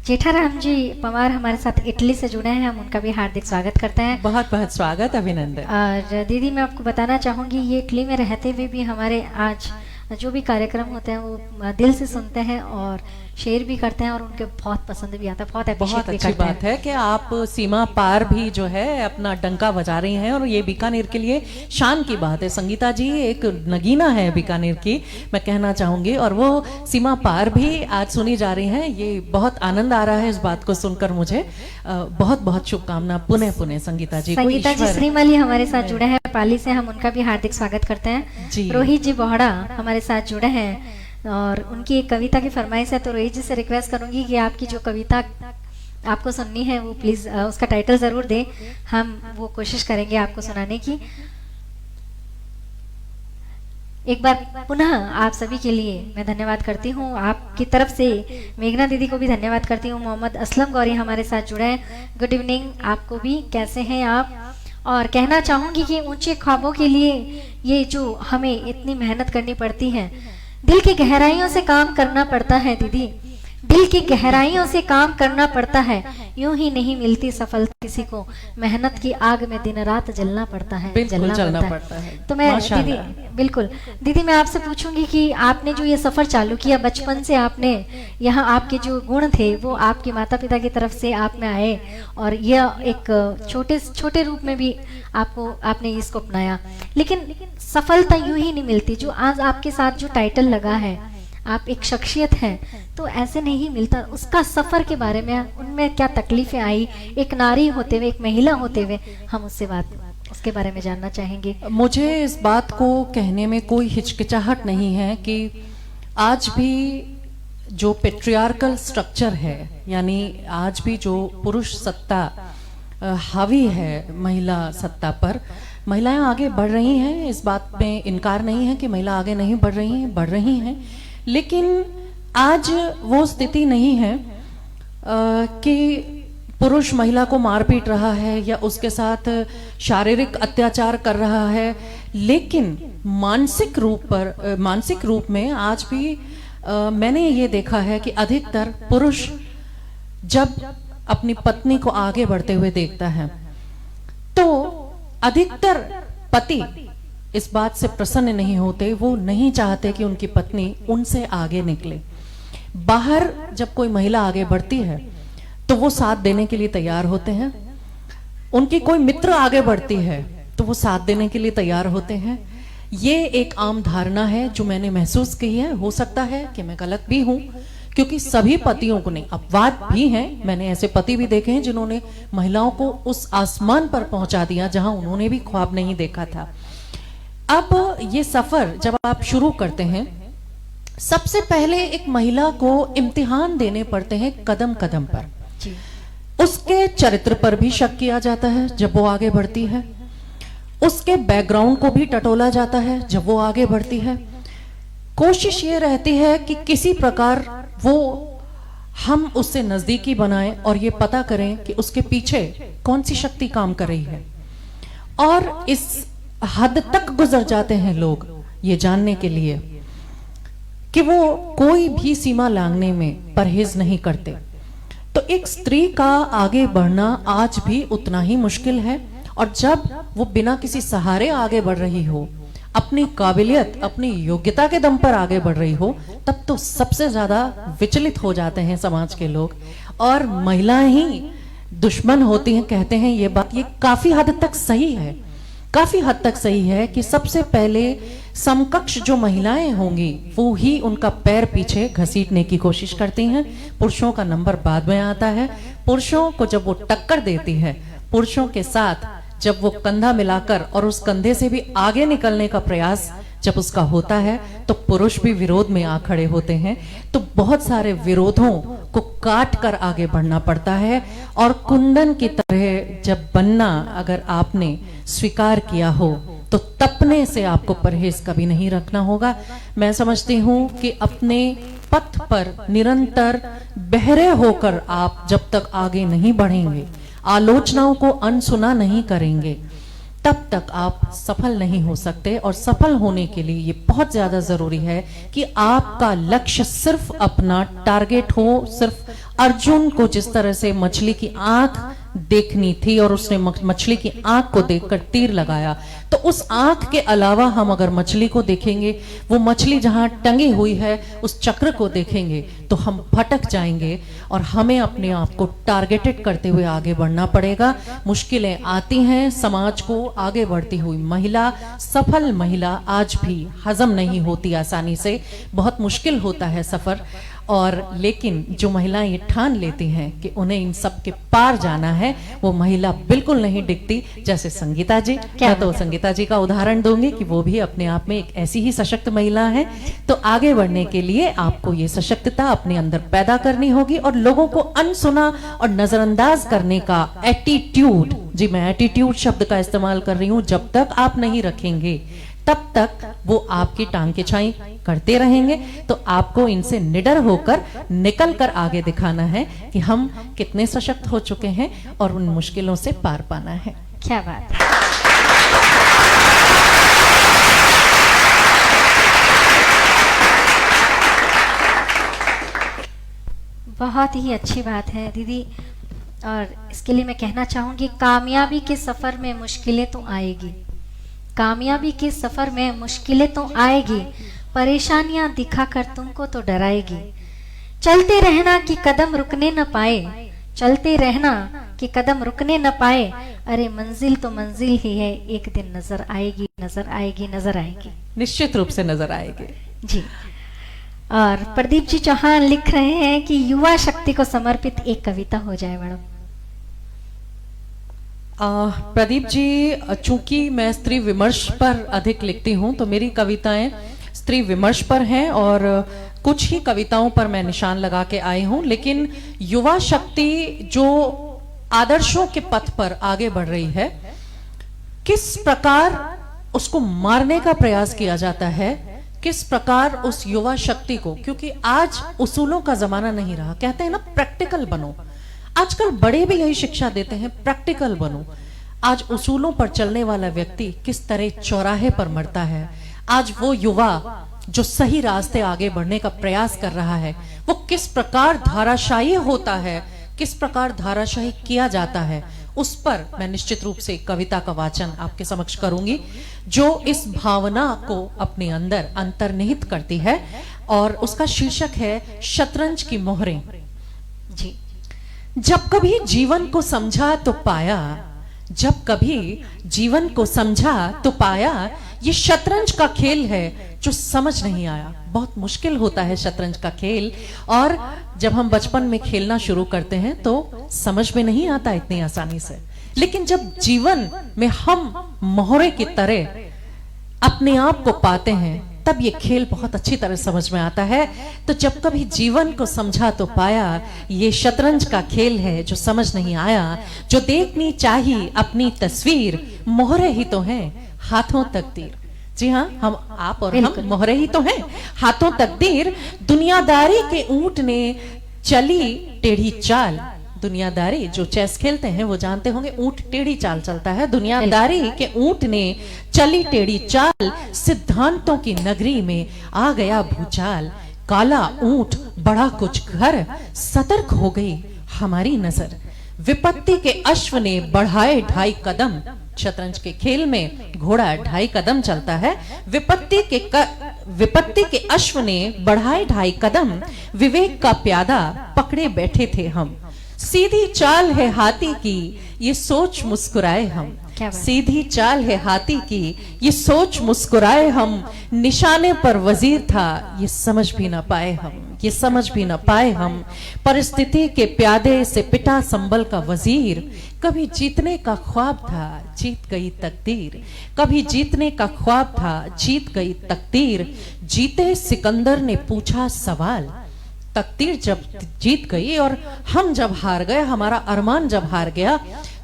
जेठाराम जी पवार हमारे साथ इटली से जुड़े हैं, हम उनका भी हार्दिक स्वागत करते हैं। बहुत बहुत स्वागत, अभिनंदन। और दीदी मैं आपको बताना चाहूँगी, ये इटली में रहते हुए भी हमारे आज जो भी कार्यक्रम होते हैं वो दिल से सुनते हैं और शेयर भी करते हैं और उनके बहुत पसंद भी आता है, बहुत बहुत भी अच्छी करते बात हैं। है कि आप सीमा पार भी जो है अपना डंका बजा रही हैं, और ये बीकानेर के लिए शान की बात है। संगीता जी एक नगीना है बीकानेर की, मैं कहना चाहूंगी, और वो सीमा पार भी आज सुनी जा रही हैं। ये बहुत आनंद आ रहा है इस बात को सुनकर मुझे। बहुत बहुत शुभकामना पुनः पुनः संगीता जी को। संगीता जी ईश्वर श्रीमली हमारे साथ जुड़े हैं पाली से, हम उनका भी हार्दिक स्वागत करते हैं। जी। रोहित जी बोहड़ा हमारे साथ जुड़े हैं और उनकी एक कविता की फरमाइश है, तो रोहित जी से रिक्वेस्ट करूंगी कि आपकी जो कविता आपको सुननी है वो प्लीज उसका टाइटल जरूर दें, हम वो कोशिश करेंगे आपको सुनाने की। एक बार पुनः आप सभी के लिए मैं धन्यवाद करती हूँ, आपकी तरफ से मेघना दीदी को भी धन्यवाद करती हूँ। मोहम्मद असलम गौरी हमारे साथ जुड़े हैं, गुड इवनिंग आपको भी, कैसे हैं आप? और कहना चाहूँगी कि ऊंचे ख्वाबों के लिए ये जो हमें इतनी मेहनत करनी पड़ती है, दिल की गहराइयों से काम करना पड़ता है दीदी, दिल की गहराइयों से काम करना पड़ता है, यूं ही नहीं मिलती सफलता किसी को, मेहनत की आग में दिन रात जलना पड़ता है, बिल्कुल जलना पड़ता है। तो मैं माशाल्लाह। दीदी बिल्कुल दीदी मैं आपसे पूछूंगी कि आपने जो ये सफर चालू किया बचपन से, आपने यहाँ आपके जो गुण थे वो आपके माता पिता की तरफ से आप में आए और यह एक छोटे छोटे रूप में भी आपने इसको अपनाया, लेकिन सफलता यूं ही नहीं मिलती। जो आज आपके साथ जो टाइटल लगा है, आप एक शख्सियत हैं, तो ऐसे नहीं मिलता। उसका सफर के बारे में, उनमें क्या तकलीफें आई, एक नारी होते हुए, एक महिला होते हुए, हम उसके बारे में जानना चाहेंगे। मुझे इस बात को कहने में कोई हिचकिचाहट नहीं है कि आज भी जो पेट्रियार्कल स्ट्रक्चर है, यानी आज भी जो पुरुष सत्ता हावी है महिला सत्ता पर, महिलाएं आगे बढ़ रही हैं, इस बात में इनकार नहीं है कि महिला आगे नहीं बढ़ रही हैं, बढ़ रही हैं, लेकिन आज वो स्थिति नहीं है कि पुरुष महिला को मार पीट रहा है या उसके साथ शारीरिक अत्याचार कर रहा है, लेकिन मानसिक रूप में आज भी मैंने ये देखा है कि अधिकतर पुरुष जब अपनी पत्नी को आगे बढ़ते हुए देखता है तो अधिकतर पति इस बात से प्रसन्न नहीं होते, वो नहीं चाहते कि उनकी पत्नी उनसे आगे निकले। बाहर जब कोई महिला आगे बढ़ती है तो वो साथ देने के लिए तैयार होते हैं, उनकी कोई मित्र आगे बढ़ती है तो वो साथ देने के लिए तैयार होते हैं। ये एक आम धारणा है जो मैंने महसूस की है, हो सकता है कि मैं गलत भी हूं, क्योंकि सभी पतियों को नहीं, अपवाद भी हैं, मैंने ऐसे पति भी देखे हैं जिन्होंने महिलाओं को उस आसमान पर पहुंचा दिया जहां उन्होंने भी ख्वाब नहीं देखा था। अब ये सफर जब आप शुरू करते हैं, सबसे पहले एक महिला को इम्तिहान देने पड़ते हैं कदम कदम पर। जी। उसके चरित्र पर भी शक किया जाता है जब वो आगे बढ़ती है, उसके बैकग्राउंड को भी टटोला जाता है जब वो आगे बढ़ती है। कोशिश ये रहती है कि किसी प्रकार वो हम उससे नजदीकी बनाएं और ये पता करें कि उसके पीछे कौन सी शक्ति काम कर रही है, और इस हद तक गुजर जाते हैं लोग ये जानने के लिए कि वो कोई भी सीमा लांघने में परहेज नहीं करते। तो एक स्त्री का आगे बढ़ना आज भी उतना ही मुश्किल है, और जब वो बिना किसी सहारे आगे बढ़ रही हो, अपनी काबिलियत अपनी योग्यता के दम पर आगे बढ़ रही हो, तब तो सबसे ज्यादा विचलित हो जाते हैं समाज के लोग, और महिलाएं ही दुश्मन होती हैं। कहते हैं ये बात, ये काफी हद तक सही है, काफी हद तक सही है कि सबसे पहले समकक्ष जो महिलाएं होंगी वो ही उनका पैर पीछे घसीटने की कोशिश करती हैं। पुरुषों का नंबर बाद में आता है। पुरुषों को जब वो टक्कर देती है, पुरुषों के साथ जब वो कंधा मिलाकर और उस कंधे से भी आगे निकलने का प्रयास जब उसका होता है, तो पुरुष भी विरोध में आ खड़े होते हैं। तो बहुत सारे विरोधों को काट कर आगे बढ़ना पड़ता है। और कुंदन की तरह जब बनना अगर आपने स्वीकार किया हो, तो तपने से आपको परहेज कभी नहीं रखना होगा। मैं समझती हूँ कि अपने पथ पर निरंतर बहरे होकर आप जब तक आगे नहीं बढ़ेंगे, आलोचनाओं को अनसुना नहीं करेंगे, तब तक आप सफल नहीं हो सकते। और सफल होने के लिए ये बहुत ज्यादा जरूरी है कि आपका लक्ष्य सिर्फ अपना टारगेट हो। सिर्फ अर्जुन को जिस तरह से मछली की आंख देखनी थी और उसने मछली की आंख को देखकर तीर लगाया, तो उस आंख के अलावा हम अगर मछली को देखेंगे, वो मछली जहां टंगी हुई है उस चक्र को देखेंगे, तो हम भटक जाएंगे। और हमें अपने आप को टारगेटेड करते हुए आगे बढ़ना पड़ेगा। मुश्किलें आती हैं, समाज को आगे बढ़ती हुई महिला, सफल महिला आज भी हजम नहीं होती आसानी से, बहुत मुश्किल होता है सफर। और लेकिन जो महिलाएं ये ठान लेती हैं कि उन्हें इन सब के पार जाना है, वो महिला बिल्कुल नहीं डिगती। जैसे संगीता जी, मैं तो संगीता जी का उदाहरण दूंगी कि वो भी अपने आप में एक ऐसी ही सशक्त महिला है। तो आगे बढ़ने के लिए आपको ये सशक्तता अपने अंदर पैदा करनी होगी और लोगों को अनसुना और नजरअंदाज करने का एटीट्यूड, जी मैं एटीट्यूड शब्द का इस्तेमाल कर रही हूं, जब तक आप नहीं रखेंगे तब तक वो आपकी टांग की छाई करते रहेंगे। तो आपको इनसे निडर होकर निकल कर आगे दिखाना है कि हम कितने सशक्त हो चुके हैं और उन मुश्किलों से पार पाना है। क्या बात है। बहुत ही अच्छी बात है दीदी। और इसके लिए मैं कहना चाहूंगी, कामयाबी के सफर में मुश्किलें तो आएगी, कामयाबी के सफर में मुश्किलें तो आएगी, परेशानियां दिखाकर तुमको तो डराएगी। चलते रहना कि कदम रुकने न पाए, चलते रहना कि कदम रुकने न पाए। अरे मंजिल तो मंजिल ही है, एक दिन नजर आएगी, नजर आएगी, नजर आएगी, निश्चित रूप से नजर आएगी जी। और प्रदीप जी चौहान लिख रहे हैं कि युवा शक्ति को समर्पित एक कविता हो जाए मैडम। प्रदीप जी, चूंकि मैं स्त्री विमर्श पर अधिक लिखती हूं, तो मेरी कविताएं स्त्री विमर्श पर हैं और कुछ ही कविताओं पर मैं निशान लगा के आई हूं। लेकिन युवा शक्ति जो आदर्शों के पथ पर आगे बढ़ रही है, किस प्रकार उसको मारने का प्रयास किया जाता है, किस प्रकार उस युवा शक्ति को, क्योंकि आज उसूलों का जमाना नहीं रहा। कहते हैं ना प्रैक्टिकल बनो, आजकल बड़े भी यही शिक्षा देते हैं, प्रैक्टिकल बनो। आज उसूलों पर चलने वाला व्यक्ति किस तरह चौराहे पर मरता है, आज वो युवा जो सही रास्ते आगे बढ़ने का प्रयास कर रहा है, वो किस प्रकार धाराशायी होता है, किस प्रकार धाराशायी किया जाता है, उस पर मैं निश्चित रूप से कविता का वाचन आपके समक्ष करूंगी, जो इस भावना को अपने अंदर अंतर्निहित करती है। और उसका शीर्षक है शतरंज की मोहरें। जी। जब कभी जीवन को समझा तो पाया, जब कभी जीवन को समझा तो पाया, ये शतरंज का खेल है जो समझ नहीं आया। बहुत मुश्किल होता है शतरंज का खेल, और जब हम बचपन में खेलना शुरू करते हैं तो समझ में नहीं आता इतनी आसानी से। लेकिन जब जीवन में हम मोहरे की तरह अपने आप को पाते हैं, तब ये खेल बहुत अच्छी तरह समझ में आता है। तो जब कभी जीवन को समझा तो पाया, ये शतरंज का खेल है जो समझ नहीं आया। जो देखनी चाहिए अपनी तस्वीर, मोहरे ही तो हैं हाथों तकदीर। जी हाँ, हम आप और हम मोहरे ही तो हैं हाथों तकदीर। दुनियादारी के ऊंट ने चली टेढ़ी चाल, दुनियादारी जो चेस खेलते हैं वो जानते होंगे ऊंट टेढ़ी चाल चलता है। दुनियादारी के ऊंट ने चली टेढ़ी चाल, सिद्धांतों की नगरी में आ गया भूचाल। काला ऊंट बड़ा कुछ घर, सतर्क हो गई हमारी नजर। विपत्ति के अश्व ने बढ़ाए 2.5 कदम, शतरंज के खेल में घोड़ा 2.5 कदम चलता है। विपत्ति के अश्व ने बढ़ाए 2.5 कदम, विवेक का प्यादा पकड़े बैठे थे हम। सीधी चाल है हाथी की, ये सोच मुस्कुराए हम। क्या बात। सीधी चाल है हाथी की, ये सोच मुस्कुराए हम, निशाने पर वजीर था, ये समझ भी ना पाए हम, ये समझ भी ना पाए हम, परिस्थिति के प्यादे से पिटा संभल का वजीर, कभी जीतने का ख्वाब था, जीत गई तकदीर, कभी जीतने का ख्वाब था, जीत गई तकदीर, जीते सिकंदर ने पूछा सवाल, तकदीर जब जीत गई और हम जब हार गए, हमारा अरमान जब हार गया,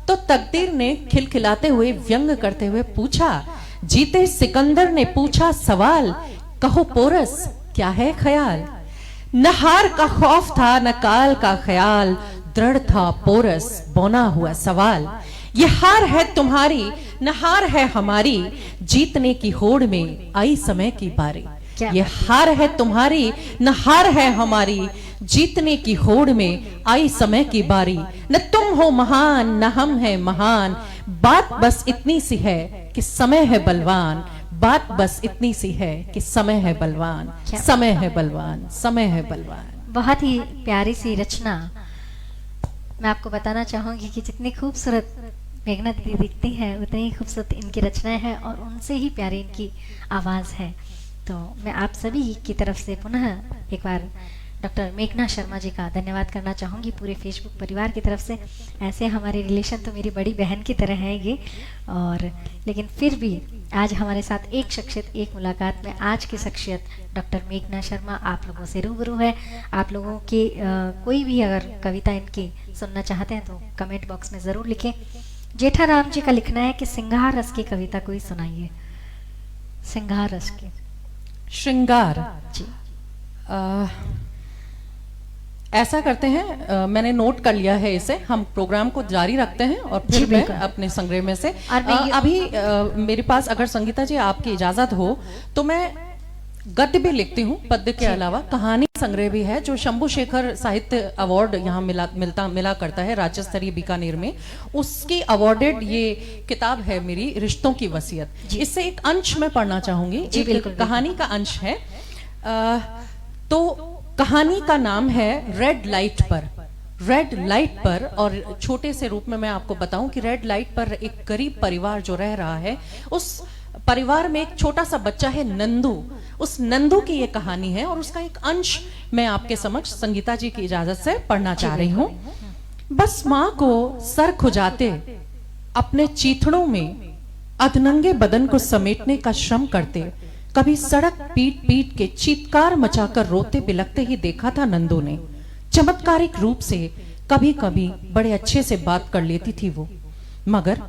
तो तकदीर ने खिलखिलाते हुए व्यंग करते हुए पूछा, जीते सिकंदर ने पूछा सवाल, कहो पोरस क्या है ख्याल, न हार का खौफ था न काल का ख्याल, दृढ़ था पोरस बौना हुआ सवाल, ये हार है तुम्हारी न हार है हमारी, जीतने की होड़ में आई समय की बारी, ये हार है तुम्हारी न हार है हमारी, जीतने की होड़ में आई समय की बारी, न तुम हो महान न हम हैं महान, बात बस इतनी सी है कि समय है बलवान, बात बस इतनी सी है कि समय है बलवान, समय है बलवान, समय है बलवान। बहुत ही प्यारी सी रचना। मैं आपको बताना चाहूंगी कि जितनी खूबसूरत मेघना दीदी दिखती हैं उतनी ही खूबसूरत इनकी रचनाएं हैं और उनसे ही प्यारी इनकी आवाज़ है। तो मैं आप सभी की तरफ से पुनः एक बार डॉक्टर मेघना शर्मा जी का धन्यवाद करना चाहूँगी, पूरे फेसबुक परिवार की तरफ से। ऐसे हमारे रिलेशन तो मेरी बड़ी बहन की तरह है ये, और लेकिन फिर भी आज हमारे साथ एक शख्सियत एक मुलाकात में आज की शख्सियत डॉक्टर मेघना शर्मा आप लोगों से रूबरू है। आप लोगों की कोई भी अगर कविता इनकी सुनना चाहते हैं तो कमेंट बॉक्स में ज़रूर लिखें। जेठाराम जी का लिखना है कि सिंगार रस की कविता कोई सुनाइए। सिंगार रस की श्रृंगार जी। ऐसा करते हैं, मैंने नोट कर लिया है इसे, हम प्रोग्राम को जारी रखते हैं और फिर मैं अपने संग्रह में से अभी मेरे पास अगर संगीता जी आपकी इजाजत हो तो मैं गद्य भी लिखती हूँ, पद्य के अलावा कहानी संग्रह भी है जो शंभू शेखर साहित्य अवार्ड यहाँ मिला करता है राज्य स्तरीय बीकानेर में, उसकी अवार्डेड ये किताब है मेरी रिश्तों की वसीयत। इससे एक अंश मैं पढ़ना चाहूंगी, एक कहानी का अंश है। तो कहानी का नाम है रेड लाइट पर। रेड लाइट पर, और छोटे से रूप में मैं आपको बताऊं कि रेड लाइट पर एक गरीब परिवार जो रह रहा है, उस परिवार में एक छोटा सा बच्चा है नंदू। उस नंदू की ये कहानी है और उसका एक अंश मैं आपके समक्ष संगीता जी की इजाजत से पढ़ना चाह रही हूँ। बस माँ को सर खुजाते अपने चीथड़ों में अधनंगे बदन को समेटने का श्रम करते, कभी सड़क पीट पीट के चीत्कार मचाकर रोते बिलखते ही देखा था नंदू ने। चमत्कारिक रूप से कभी कभी बड़े अच्छे से बात कर लेती थी वो, मगर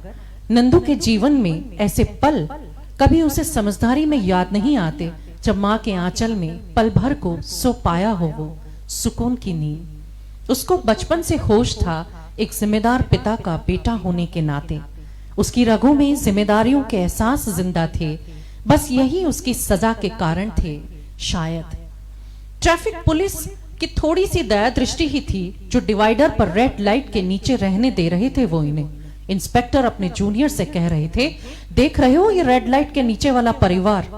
नंदू के जीवन में ऐसे पल कभी उसे समझदारी में याद नहीं आते जब माँ के आंचल में पल भर को सो पाया हो वो सुकून की नींद। उसको बचपन से होश था एक जिम्मेदार पिता का बेटा होने के नाते, उसकी रगों में जिम्मेदारियों के एहसास जिंदा थे, बस यही उसकी सजा के कारण थे शायद। ट्रैफिक पुलिस की थोड़ी सी दया दृष्टि ही थी जो डिवाइडर पर रेड लाइट के नीचे रहने दे रहे थे वो इन्हें। इंस्पेक्टर अपने जूनियर से कह रहे थे, देख रहे हो ये रेड लाइट के नीचे वाला परिवार,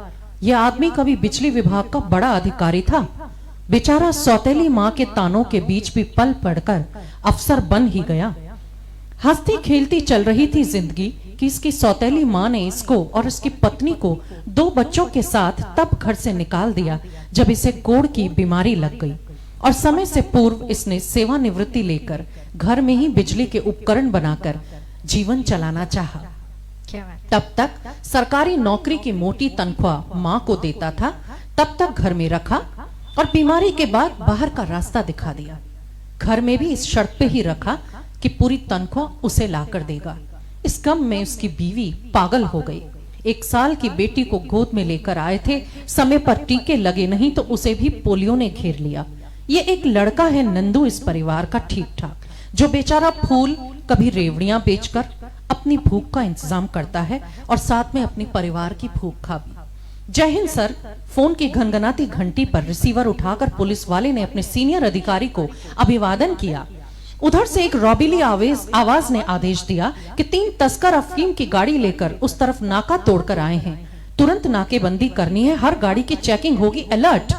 ये आदमी कभी बिजली विभाग का बड़ा अधिकारी था, बेचारा सौतेली माँ के तानों के बीच भी पल पड़कर अफसर बन ही गया। हंसती खेलती चल रही थी जिंदगी कि इसकी सौतेली माँ ने इसको और उसकी पत्नी को 2 बच्चों के साथ तब घर से निकाल दिया जब इसे कोढ़ की बीमारी लग गई, और समय से पूर्व इसने सेवानिवृत्ति लेकर घर में ही बिजली के उपकरण बनाकर जीवन चलाना चाहा। तब तक सरकारी नौकरी की मोटी तनख्वाह माँ को देता था, तब तक घर में रखा और बीमारी के बाद बाहर का रास्ता दिखा दिया। घर में भी इस शर्त पे ही रखा कि पूरी तनख्वाह उसे लाकर देगा। इस गम में उसकी बीवी पागल हो गई। 1 साल की बेटी को गोद में लेकर आए थे, समय पर टीके लगे नहीं तो उसे भी पोलियो ने घेर लिया। ये एक लड़का है नंदू इस परिवार का ठीक ठाक, जो बेचारा फूल कभी रेवड़ियां बेचकर अपनी भूख का इंतजाम करता है और साथ में अपने परिवार की भूख का भी। जय हिंद सर। फोन की घनघनाती घंटी पर रिसीवर उठाकर पुलिस वाले ने अपने सीनियर अधिकारी को अभिवादन किया। उधर से एक रौबीली आवाज ने आदेश दिया कि 3 तस्कर अफीम की गाड़ी लेकर उस तरफ नाका तोड़कर आए हैं, तुरंत नाकेबंदी करनी है, हर गाड़ी की चेकिंग होगी, अलर्ट।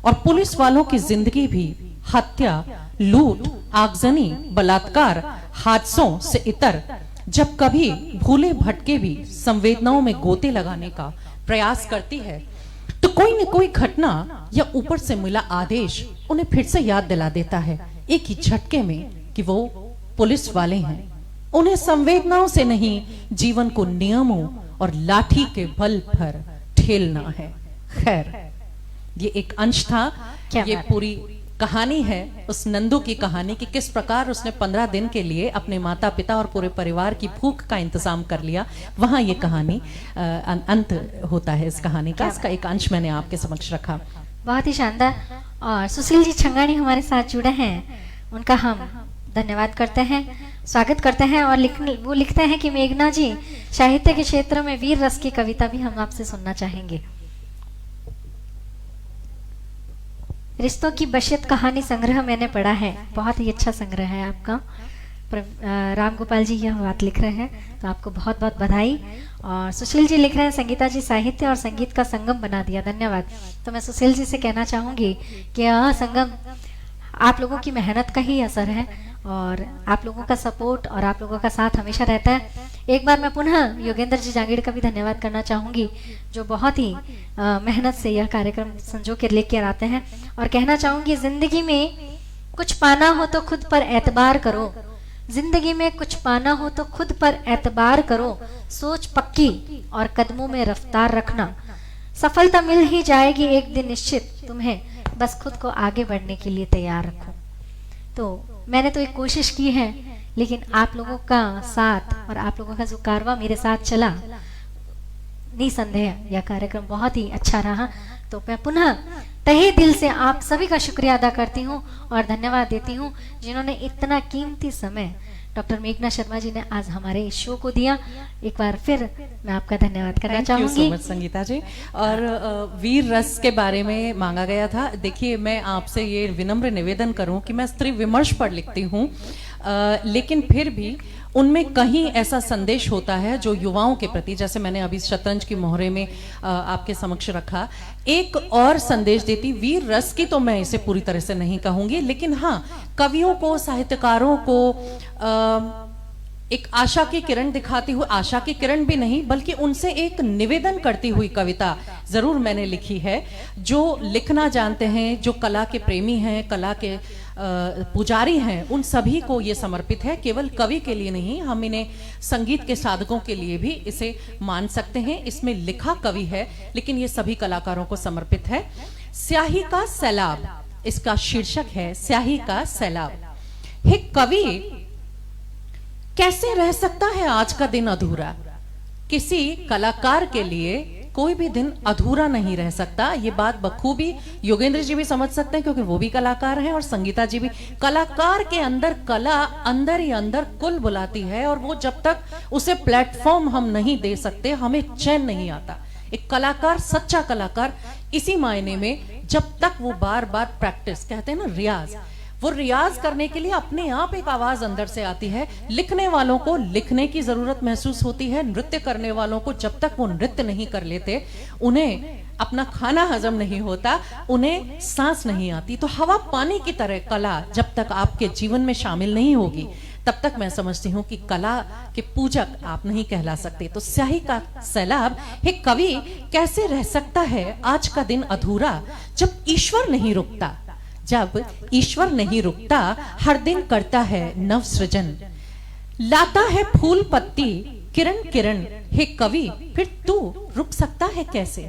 और पुलिस वालों की जिंदगी भी हत्या, लूट, आगजनी, बलात्कार, हादसों से इतर जब कभी भूले भटके भी संवेदनाओं में गोते लगाने का प्रयास करती है, तो कोई न कोई घटना या ऊपर से मिला आदेश उन्हें फिर से याद दिला देता है एक ही झटके में कि वो पुलिस वाले हैं। उन्हें संवेदनाओं से नहीं, जीवन को नियमों और लाठी के बल पर ठेलना है। खैर, ये एक अंश था। ये पूरी कहानी है उस नंदू की कहानी कि किस प्रकार उसने 15 दिन के लिए अपने माता पिता और पूरे परिवार की भूख का इंतजाम कर लिया। वहां ये कहानी अंत होता है इस कहानी का। इसका एक अंश मैंने आपके समक्ष रखा। बहुत ही शानदार। और सुशील जी छंगानी हमारे साथ जुड़े हैं, उनका हम धन्यवाद करते हैं, स्वागत करते हैं। और वो लिखते हैं कि मेघना जी, साहित्य के क्षेत्र में वीर रस की कविता भी हम आपसे सुनना चाहेंगे। रिश्तों की बशियत कहानी संग्रह मैंने पढ़ा है, बहुत ही अच्छा संग्रह है आपका। राम गोपाल जी यह बात लिख रहे हैं, तो आपको बहुत बहुत बधाई। और सुशील जी लिख रहे हैं, संगीता जी साहित्य और संगीत का संगम बना दिया, धन्यवाद। तो मैं सुशील जी से कहना चाहूँगी कि यह संगम आप लोगों की मेहनत का ही असर है और आप लोगों का सपोर्ट और आप लोगों का साथ हमेशा रहता है। एक बार मैं पुनः योगेंद्र जी जांगीड़ का भी धन्यवाद करना चाहूँगी, जो बहुत ही मेहनत से यह कार्यक्रम संजो के लेकर आते हैं। और कहना चाहूँगी, जिंदगी में कुछ पाना हो तो खुद पर एतबार करो, जिंदगी में कुछ पाना हो तो खुद पर एतबार करो, सोच पक्की और कदमों में रफ्तार रखना, सफलता मिल ही जाएगी एक दिन निश्चित तुम्हें, बस खुद को आगे बढ़ने के लिए तैयार रखो। तो मैंने तो एक कोशिश की है, लेकिन आप लोगों का साथ और आप लोगों का जो कारवां मेरे साथ चला, निसंदेह यह कार्यक्रम बहुत ही अच्छा रहा। तो मैं पुनः तहे दिल से आप सभी का शुक्रिया अदा करती हूँ और धन्यवाद देती हूँ, जिन्होंने इतना कीमती समय डॉक्टर मेघना शर्मा जी ने आज हमारे इस शो को दिया। एक बार फिर मैं आपका धन्यवाद करना चाहूंगी। संगीता जी, और वीर रस के बारे में मांगा गया था। देखिए, मैं आपसे ये विनम्र निवेदन करूं कि मैं स्त्री विमर्श पर लिखती हूं, लेकिन फिर भी उनमें कहीं ऐसा संदेश होता है जो युवाओं के प्रति, जैसे मैंने अभी शतरंज की मोहरे में आपके समक्ष रखा, एक और संदेश देती। वीर रस की तो मैं इसे पूरी तरह से नहीं कहूंगी, लेकिन हाँ, कवियों को, साहित्यकारों को एक आशा की किरण दिखाती हुई, आशा की किरण भी नहीं बल्कि उनसे एक निवेदन करती हुई कविता जरूर मैंने लिखी है। जो लिखना जानते हैं, जो कला के प्रेमी हैं, कला के पुजारी हैं, उन सभी को ये समर्पित है। केवल कवि के लिए नहीं, हम इन्हें संगीत के साधकों के लिए भी इसे मान सकते हैं। इसमें लिखा कवि है, लेकिन ये सभी कलाकारों को समर्पित है। स्याही का सैलाब, इसका शीर्षक है स्याही का सैलाब। हे कवि, कैसे रह सकता है आज का दिन अधूरा? किसी कलाकार के लिए कोई भी दिन अधूरा नहीं रह सकता। ये बात बखूबी योगेंद्र जी भी समझ सकते हैं, क्योंकि वो भी कलाकार हैं, और संगीता जी भी। कलाकार के अंदर कला अंदर ही अंदर कुल बुलाती है, और वो जब तक उसे प्लेटफॉर्म हम नहीं दे सकते, हमें चैन नहीं आता। एक कलाकार, सच्चा कलाकार इसी मायने में, जब तक वो बार बार प्रैक्टिस, कहते हैं ना रियाज, वो रियाज करने के लिए अपने आप एक आवाज अंदर से आती है। लिखने वालों को लिखने की जरूरत महसूस होती है। नृत्य करने वालों को जब तक वो नृत्य नहीं कर लेते, उन्हें अपना खाना हजम नहीं होता, उन्हें सांस नहीं आती। तो हवा पानी की तरह कला जब तक आपके जीवन में शामिल नहीं होगी, तब तक मैं समझती हूँ कि कला के पूजक आप नहीं कहला सकते। तो स्याही का सैलाब। हे कवि, कैसे रह सकता है आज का दिन अधूरा, जब ईश्वर नहीं रुकता, जब ईश्वर नहीं रुकता, हर दिन करता है नव सृजन, लाता है फूल पत्ती किरण किरण। हे कवि, फिर तू रुक सकता है कैसे?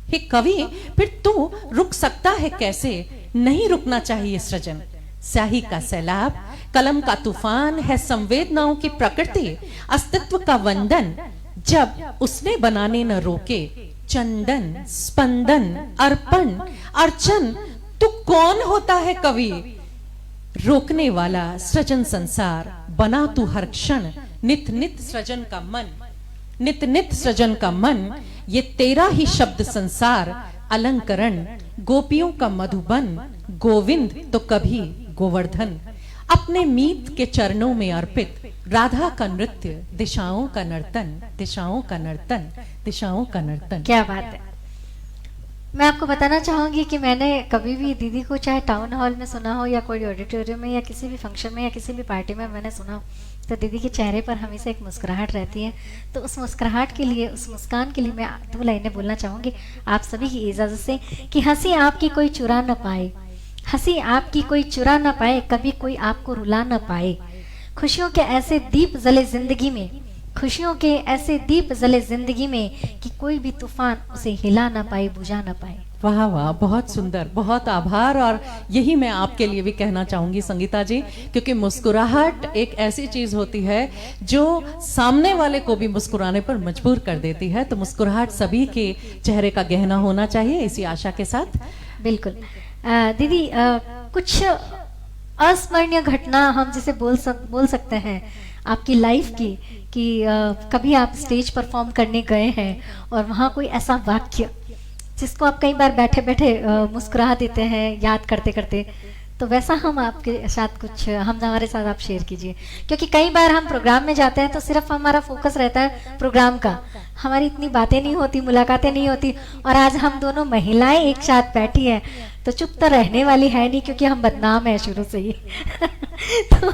हे कवि, फिर तू रुक सकता है कैसे? नहीं रुकना चाहिए सृजन। स्याही का सैलाब, कलम का तूफान है संवेदनाओं की प्रकृति, अस्तित्व का वंदन जब उसने बनाने न रोके। चंदन, स्पंदन, अर्पण, अर्चन, तू कौन होता है कवि? रोकने वाला सृजन संसार, बना तू हर क्षण नित नित सृजन का मन, नित नित सृजन का मन। ये तेरा ही शब्द संसार, अलंकरण गोपियों का मधुबन, गोविंद तो कभी गोवर्धन। अपने मीत के चरणों में अर्पित राधा का नृत्य, दिशाओं का नर्तन, दिशाओं का नर्तन, दिशाओं का नर्तन। क्या बात है। मैं आपको बताना चाहूँगी कि मैंने कभी भी दीदी को चाहे टाउन हॉल में सुना हो या कोई ऑडिटोरियम में या किसी भी फंक्शन में या किसी भी पार्टी में मैंने सुना हो, तो दीदी के चेहरे पर हमेशा एक मुस्कुराहट रहती है। तो उस मुस्कुराहट के लिए, उस मुस्कान के लिए मैं 2 लाइनें बोलना चाहूँगी आप सभी की इजाज़त से कि हंसी आपकी कोई चुरा न पाए, हंसी आपकी कोई चुरा न पाए, कभी कोई आपको रुला न पाए। खुशियों के ऐसे दीप जले जिंदगी में, खुशियों के ऐसे दीप जले जिंदगी में कि कोई भी तूफान उसे हिला ना पाए, बुझा ना पाए। वाह वाह, बहुत सुंदर, बहुत आभार। और यही मैं आपके लिए भी कहना चाहूंगी संगीता जी, क्योंकि मुस्कुराहट एक ऐसी चीज होती है जो सामने वाले को भी मुस्कुराने पर मजबूर कर देती है। तो मुस्कुराहट सभी के चेहरे का गहना होना चाहिए, इसी आशा के साथ। बिल्कुल दीदी, कुछ अस्मरणीय घटना हम जिसे बोल सकते हैं आपकी लाइफ की, कि कभी आप स्टेज परफॉर्म करने गए हैं और वहाँ कोई ऐसा वाक्य जिसको आप कई बार बैठे बैठे मुस्कुरा देते हैं याद करते करते, तो वैसा हम आपके साथ कुछ हमारे साथ आप शेयर कीजिए। क्योंकि कई बार हम प्रोग्राम में जाते हैं तो सिर्फ हमारा फोकस रहता है प्रोग्राम का, हमारी इतनी बातें नहीं होती, मुलाकातें नहीं होती। और आज हम दोनों महिलाएं एक साथ बैठी हैं तो चुप तो रहने वाली है नहीं, क्योंकि हम बदनाम है शुरू से ही। तो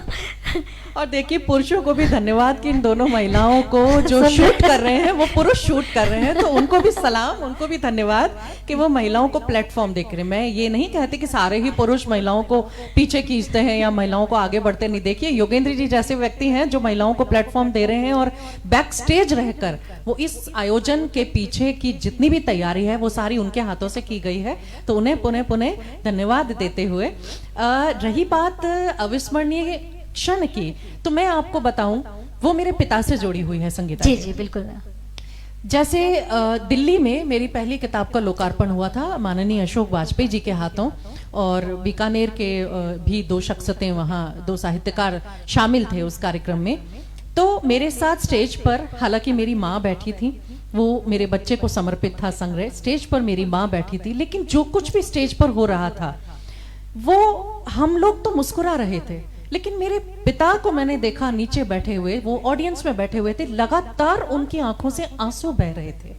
और देखिए, पुरुषों को भी धन्यवाद कि इन दोनों महिलाओं को जो शूट कर रहे हैं वो पुरुष शूट कर रहे हैं, तो उनको भी सलाम, उनको भी धन्यवाद कि वो महिलाओं को प्लेटफॉर्म देख रहे हैं। मैं ये नहीं कहती कि सारे ही पुरुष महिलाओं को पीछे खींचते हैं या महिलाओं को आगे बढ़ते नहीं। देखिए, योगेंद्र जी जैसे व्यक्ति हैं जो महिलाओं को प्लेटफॉर्म दे रहे हैं, और बैक स्टेज रहकर वो इस आयोजन के पीछे की जितनी भी तैयारी है वो सारी उनके हाथों से की गई है। तो उन्हें पुनः पुनः धन्यवाद देते हुए, रही बात अविस्मरणीय क्षण की, तो मैं आपको बताऊं वो मेरे पिता से जुड़ी हुई है संगीता जी। जी बिल्कुल। जैसे दिल्ली में मेरी पहली किताब का लोकार्पण हुआ था माननीय अशोक वाजपेयी जी के हाथों, और बीकानेर के भी 2 शख्सियतें वहाँ, 2 साहित्यकार शामिल थे उस कार्यक्रम में। तो मेरे साथ स्टेज पर, हालांकि मेरी माँ बैठी थी, वो मेरे बच्चे को समर्पित था संग्रह, स्टेज पर मेरी माँ बैठी थी, लेकिन जो कुछ भी स्टेज पर हो रहा था वो हम लोग तो मुस्कुरा रहे थे, लेकिन मेरे पिता को मैंने देखा नीचे बैठे हुए, वो ऑडियंस में बैठे हुए थे, लगातार उनकी आंखों से आंसू बह रहे थे।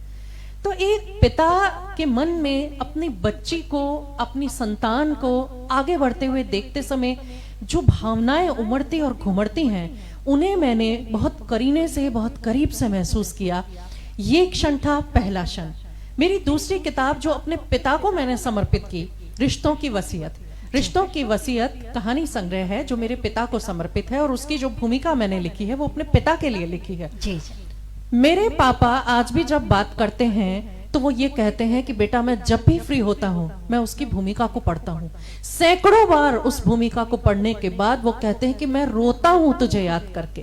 तो एक पिता के मन में अपनी बच्ची को, अपनी संतान को आगे बढ़ते हुए देखते समय जो भावनाएं उमड़ती और घुमड़ती हैं, उन्हें मैंने बहुत करीने से, बहुत करीब से महसूस किया। ये क्षण था पहला क्षण। मेरी दूसरी किताब जो अपने पिता को मैंने समर्पित की, रिश्तों की वसीयत। रिश्तों की वसीयत कहानी संग्रह है जो मेरे पिता को समर्पित है, और उसकी जो भूमिका मैंने लिखी है वो अपने पिता के लिए लिखी है। जी। मेरे पापा आज भी जब बात करते हैं तो वो ये कहते हैं कि बेटा, मैं जब भी फ्री होता हूँ मैं उसकी भूमिका को पढ़ता हूँ। सैकड़ों बार उस भूमिका को पढ़ने के बाद वो कहते हैं कि मैं रोता हूँ तुझे याद करके।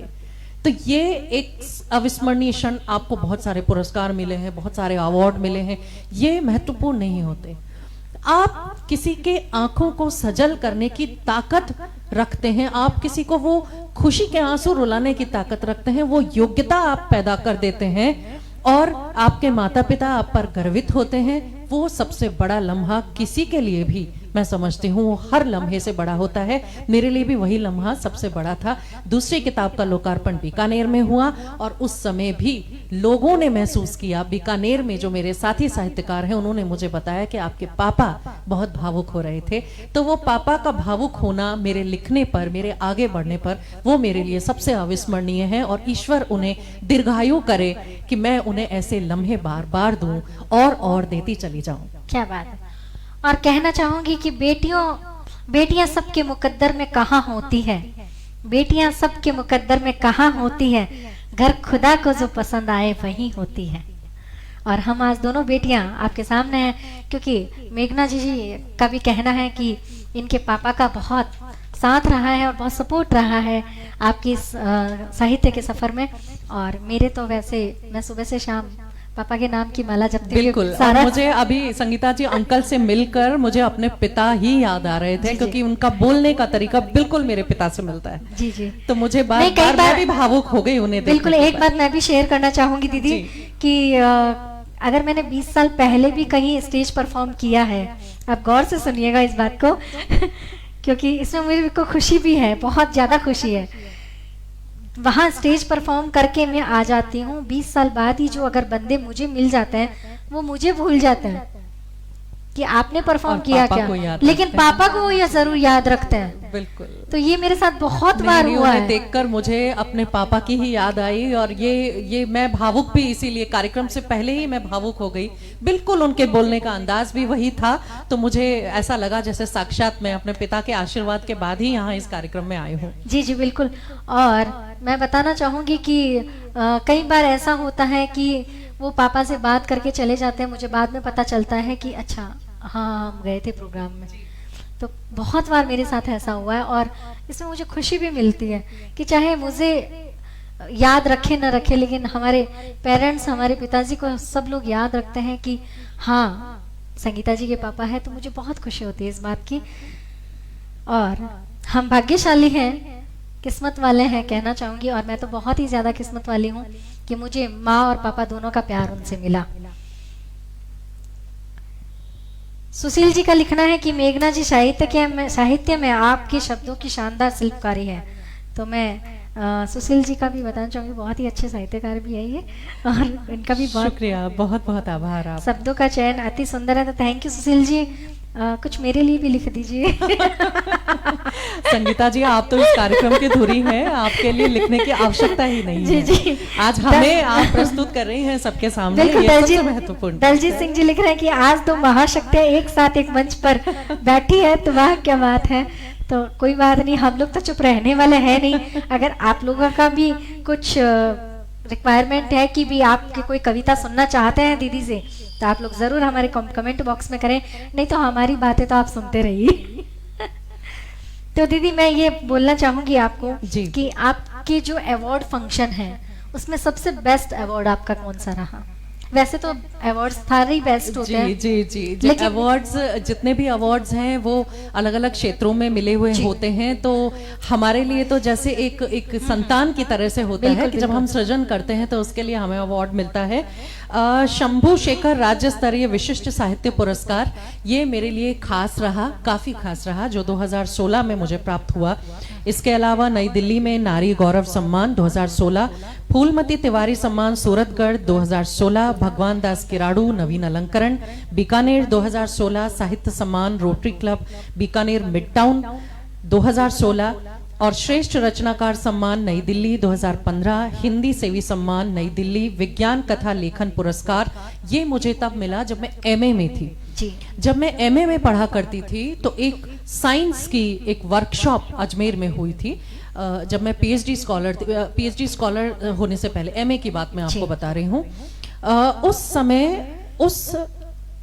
तो ये एक अविस्मरणीय क्षण। आपको बहुत सारे पुरस्कार मिले हैं, बहुत सारे अवार्ड मिले हैं, ये महत्वपूर्ण नहीं होते। आप किसी के आंखों को सजल करने की ताकत रखते हैं, आप किसी को वो खुशी के आंसू रुलाने की ताकत रखते हैं, वो योग्यता आप पैदा कर देते हैं, और आपके माता पिता आप पर गर्वित होते हैं। वो सबसे बड़ा लम्हा किसी के लिए भी, मैं समझती हूँ, वो हर लम्हे से बड़ा होता है। मेरे लिए भी वही लम्हा सबसे बड़ा था। दूसरी किताब का लोकार्पण बीकानेर में हुआ, और उस समय भी लोगों ने महसूस किया, बीकानेर में जो मेरे साथी साहित्यकार हैं उन्होंने मुझे बताया कि आपके पापा बहुत भावुक हो रहे थे। तो वो पापा का भावुक होना मेरे लिखने पर, मेरे आगे बढ़ने पर, वो मेरे लिए सबसे अविस्मरणीय है, और ईश्वर उन्हें दीर्घायु करे कि मैं उन्हें ऐसे लम्हे बार बार दूं और देती चली जाऊं। क्या बात है। और कहना चाहूंगी कि बेटियां सबके मुकद्दर में कहाँ होती है, बेटियां सबके मुकद्दर में कहाँ होती है, घर खुदा को जो पसंद आए वही होती है। और हम आज दोनों बेटियां आपके सामने हैं, क्योंकि मेघना जी का भी कहना है कि इनके पापा का बहुत साथ रहा है और बहुत सपोर्ट रहा है आपकी इस साहित्य के सफर में। और मेरे तो वैसे, मैं सुबह से शाम पापा के नाम की माला जपती हूँ। बिल्कुल। और मुझे अभी संगीता जी अंकल से मिलकर मुझे अपने पिता ही याद आ रहे थे, क्योंकि उनका बोलने का तरीका बिल्कुल मेरे पिता से मिलता है। जी जी। तो मुझे बार मैं भी भावुक हो गई उन्हें देखने। बिल्कुल। एक बात मैं भी शेयर करना चाहूंगी दीदी कि अगर मैंने 20 साल पहले भी कहीं स्टेज परफॉर्म किया है, आप गौर से सुनिएगा इस बात को क्योंकि इसमें मेरे को खुशी भी है, बहुत ज्यादा खुशी है। वहाँ स्टेज परफॉर्म करके मैं आ जाती हूँ, 20 साल बाद ही जो अगर बंदे मुझे मिल जाते हैं वो मुझे भूल जाते हैं। कि आपने परफॉर्म और किया पापा क्या, को याद लेकिन रखते हैं। पापा को वो ये जरूर याद रखते हैं। बिल्कुल। तो ये मेरे साथ बहुत बार नहीं, हुआ उन्हें है। देखकर मुझे अपने पापा की ही याद आई, और ये मैं भावुक भी इसीलिए, कार्यक्रम से पहले ही मैं भावुक हो गई। बिल्कुल उनके बोलने का अंदाज भी वही था, तो मुझे ऐसा लगा जैसे साक्षात मैं अपने पिता के आशीर्वाद के बाद ही यहाँ इस कार्यक्रम में आई हूँ। जी जी बिल्कुल। और मैं बताना चाहूंगी कि कई बार ऐसा होता है कि वो पापा से बात करके चले जाते हैं, मुझे बाद में पता चलता है कि अच्छा हाँ हम गए थे प्रोग्राम में। तो बहुत बार मेरे साथ ऐसा हुआ है, और इसमें मुझे खुशी भी मिलती है कि चाहे मुझे याद रखे न रखे, लेकिन हमारे पेरेंट्स, हमारे पिताजी को सब लोग याद रखते हैं कि हाँ संगीता जी के पापा है। तो मुझे बहुत खुशी होती है इस बात की, और हम भाग्यशाली हैं, किस्मत वाले हैं कहना चाहूंगी। और मैं तो बहुत ही ज्यादा किस्मत वाली हूँ कि मुझे माँ और पापा दोनों का प्यार उनसे मिला। सुशील जी का लिखना है कि मेघना जी साहित्य में आपके शब्दों की शानदार शिल्पकारी है। तो मैं सुशील जी का भी बताना चाहूंगी, बहुत ही अच्छे साहित्यकार भी है ये, और इनका भी बहुत शुक्रिया, बहुत बहुत आभार। आप शब्दों का चयन अति सुंदर है। तो थैंक यू सुशील जी। कुछ मेरे लिए भी लिख दीजिए। संगीता जी, आप तो इस कार्यक्रम की धुरी हैं, आपके लिए लिखने की आवश्यकता ही नहीं जी है। जी। आज हमें आप प्रस्तुत कर रही हैं सबके सामने, बिल्कुल। ये सबसे महत्वपूर्ण। दलजीत सिंह जी लिख रहे हैं कि आज तो महाशक्तियां एक साथ एक मंच पर बैठी है, तो वाह क्या बात है। तो कोई बात नहीं, हम लोग तो चुप रहने वाले हैं नहीं। अगर आप लोगों का भी कुछ रिक्वायरमेंट है कि भी आपकी कोई कविता सुनना चाहते हैं दीदी से, तो आप लोग जरूर हमारे कमेंट बॉक्स में करें, नहीं तो हमारी बातें तो आप सुनते रहिए। तो दीदी मैं ये बोलना चाहूंगी आपको जी। कि आपके जो अवार्ड फंक्शन है उसमें सबसे बेस्ट अवार्ड आपका कौन सा रहा? वैसे तो अवार्ड्स सारे ही बेस्ट होते हैं। जी जी जी। लेकिन अवार्ड्स, जितने भी अवार्ड्स हैं वो अलग अलग क्षेत्रों में मिले हुए होते हैं, तो हमारे लिए तो जैसे एक संतान की तरह से होता है कि जब हम सृजन करते हैं तो उसके लिए हमें अवार्ड मिलता है। शंभू शेखर राज्य स्तरीय विशिष्ट साहित्य पुरस्कार, ये मेरे लिए खास रहा, काफी खास रहा, जो 2016 में मुझे प्राप्त हुआ। इसके अलावा नई दिल्ली में नारी गौरव सम्मान 2016, फूलमती तिवारी सम्मान सूरतगढ़ 2016, भगवान दास किराड़ू नवीन अलंकरण बीकानेर 2016, साहित्य सम्मान rotary club Bikaner mid town 2016, और श्रेष्ठ रचनाकार सम्मान नई दिल्ली 2015, हिंदी सेवी सम्मान नई दिल्ली, विज्ञान कथा लेखन पुरस्कार ये मुझे तब मिला जब मैं एमए में थी। जी। जब मैं एमए में पढ़ा करती थी तो एक साइंस की एक वर्कशॉप अजमेर में हुई थी। जब मैं पीएचडी स्कॉलर होने से पहले, एमए की बात मैं आपको बता रही हूँ, उस समय उस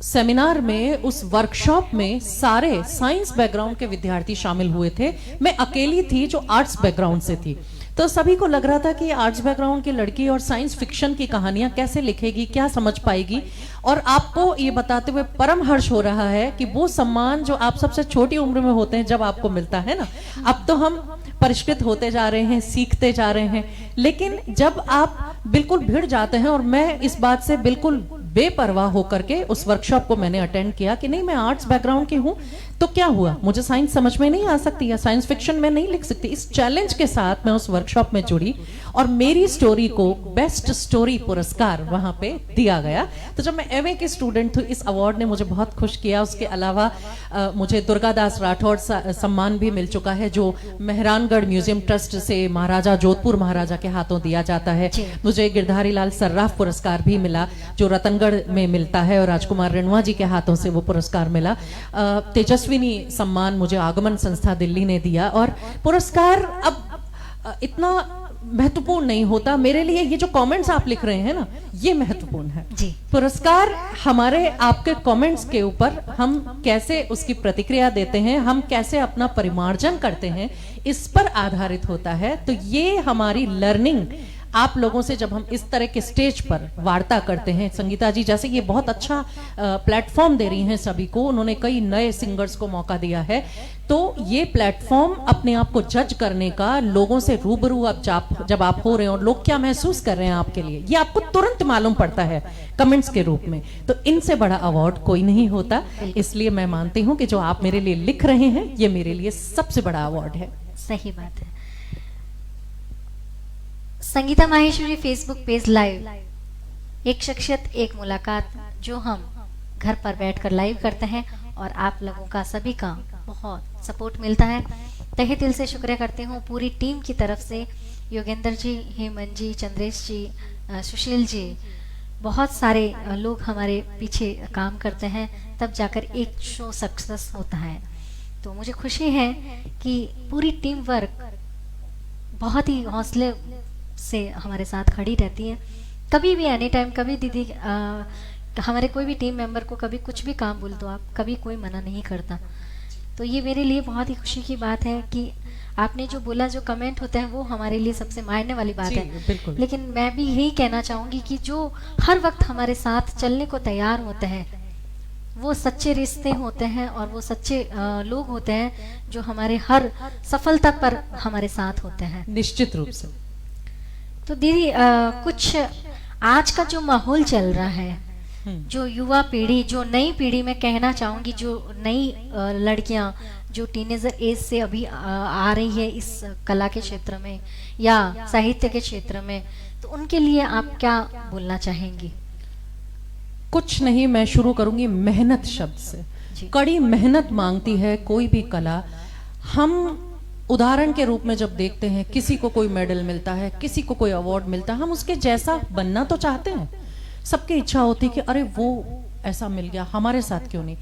सेमिनार में, उस वर्कशॉप में सारे साइंस बैकग्राउंड के विद्यार्थी शामिल हुए थे। मैं अकेली थी जो आर्ट्स बैकग्राउंड से थी। तो सभी को लग रहा था कि आर्ट्स बैकग्राउंड की लड़की और साइंस फिक्शन की कहानियां कैसे लिखेगी, क्या समझ पाएगी। और आपको ये बताते हुए परम हर्ष हो रहा है कि वो सम्मान जो आप सबसे छोटी उम्र में होते हैं जब आपको मिलता है ना, अब तो हम परिष्कृत होते जा रहे हैं, सीखते जा रहे हैं, लेकिन जब आप बिल्कुल भिड़ जाते हैं, और मैं इस बात से बिल्कुल बेपरवाह होकर के उस वर्कशॉप को मैंने अटेंड किया कि नहीं, मैं आर्ट्स बैकग्राउंड की हूँ, तो क्या हुआ, मुझे साइंस समझ में नहीं आ सकती या साइंस फिक्शन में नहीं लिख सकती। इस चैलेंज के साथ मैं उस वर्कशॉप में जुड़ी और मेरी स्टोरी को बेस्ट स्टोरी पुरस्कार वहां पे दिया गया। तो जब मैं एमए की स्टूडेंट थी, इस अवार्ड ने मुझे बहुत खुश किया। उसके अलावा मुझे दुर्गादास राठौड़ सम्मान भी मिल चुका है, जो मेहरानगढ़ म्यूजियम ट्रस्ट से महाराजा जोधपुर महाराजा के हाथों दिया जाता है। मुझे गिरधारी लाल सर्राफ पुरस्कार भी मिला, जो रतनगढ़ में मिलता है, और राजकुमार रेणुआ जी के हाथों से वो पुरस्कार मिला। तेजस्विनी सम्मान मुझे आगमन संस्था दिल्ली ने दिया। और पुरस्कार अब इतना महत्वपूर्ण नहीं होता मेरे लिए, ये जो कमेंट्स आप लिख रहे हैं ना, ये महत्वपूर्ण है जी। पुरस्कार हमारे आपके कमेंट्स के ऊपर हम कैसे उसकी प्रतिक्रिया देते हैं, हम कैसे अपना परिमार्जन करते हैं, इस पर आधारित होता है। तो ये हमारी लर्निंग आप लोगों से जब हम इस तरह के स्टेज पर वार्ता करते हैं, संगीता जी जैसे ये बहुत अच्छा प्लेटफॉर्म दे रही हैं सभी को, उन्होंने कई नए सिंगर्स को मौका दिया है, तो ये प्लेटफॉर्म अपने आप को जज करने का, लोगों से रूबरू अब जब आप हो रहे हो और लोग क्या महसूस कर रहे हैं आपके लिए, ये आपको तुरंत मालूम पड़ता है कमेंट्स के रूप में। तो इनसे बड़ा अवार्ड कोई नहीं होता, इसलिए मैं मानती हूँ कि जो आप मेरे लिए लिख रहे हैं ये मेरे लिए सबसे बड़ा अवार्ड है। सही बात है। Sangeeta Maheshwari Facebook page live, एक शख्सियत एक मुलाकात, जो हम घर पर बैठकर लाइव करते हैं और आप लोगों का सभी का बहुत सपोर्ट मिलता है। तहे दिल से शुक्रिया करती हूँ पूरी टीम की तरफ से, योगेंद्र जी, हेमंत जी, चंद्रेश जी, सुशील जी, बहुत सारे लोग हमारे पीछे काम करते हैं, तब जाकर एक शो सक्सेस होता है। तो मुझे खुशी है कि पूरी टीम वर्क बहुत ही हौसले से हमारे साथ खड़ी रहती है। कभी भी एनी टाइम, कभी दीदी हमारे कोई भी टीम मेंबर को कभी कुछ भी काम बोल दो आप, कभी कोई मना नहीं करता। तो ये मेरे लिए बहुत ही खुशी की बात है कि आपने जो बोला, जो कमेंट होते हैं वो हमारे लिए सबसे मायने वाली बात है। बिल्कुल। लेकिन मैं भी यही कहना चाहूँगी कि जो हर वक्त हमारे साथ चलने को तैयार होते हैं वो सच्चे रिश्ते होते हैं और वो सच्चे लोग होते हैं जो हमारे हर सफलता पर हमारे साथ होते हैं। निश्चित रूप से। तो दीदी कुछ आज का जो माहौल चल रहा है, जो युवा पीढ़ी, जो नई पीढ़ी, मैं कहना चाहूँगी जो नई लड़कियाँ जो टीनेजर एज से अभी आ रही है इस कला के क्षेत्र में या साहित्य के क्षेत्र में, तो उनके लिए आप क्या बोलना चाहेंगी? कुछ नहीं, मैं शुरू करूंगी मेहनत शब्द से। कड़ी मेहनत मांगती है कोई भी कला। हम उदाहरण के रूप में जब देखते हैं किसी को कोई मेडल मिलता है, किसी को कोई अवार्ड मिलता है, हम उसके जैसा बनना तो चाहते हैं। सबकी इच्छा होती है कि अरे वो ऐसा मिल गया, हमारे साथ क्यों नहीं।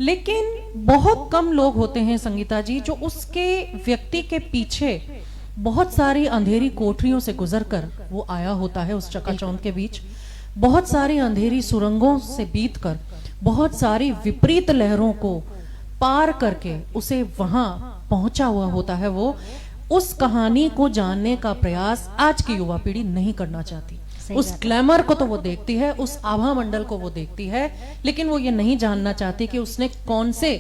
लेकिन बहुत कम लोग होते हैं संगीता जी जो उसके व्यक्ति के पीछे बहुत सारी अंधेरी कोठरियों से गुजरकर वो आया होता है उस चकाचौंध के बीच, बहुत सारी अंधेरी सुरंगों से बीतकर, बहुत सारी विपरीत लहरों को पार करके उसे वहां पहुंचा हुआ होता है। वो उस कहानी को जानने का प्रयास आज की युवा पीढ़ी नहीं करना चाहती। उस ग्लैमर को तो वो देखती है, उस आभा मंडल को वो देखती है, लेकिन वो ये नहीं जानना चाहती कि उसने कौन से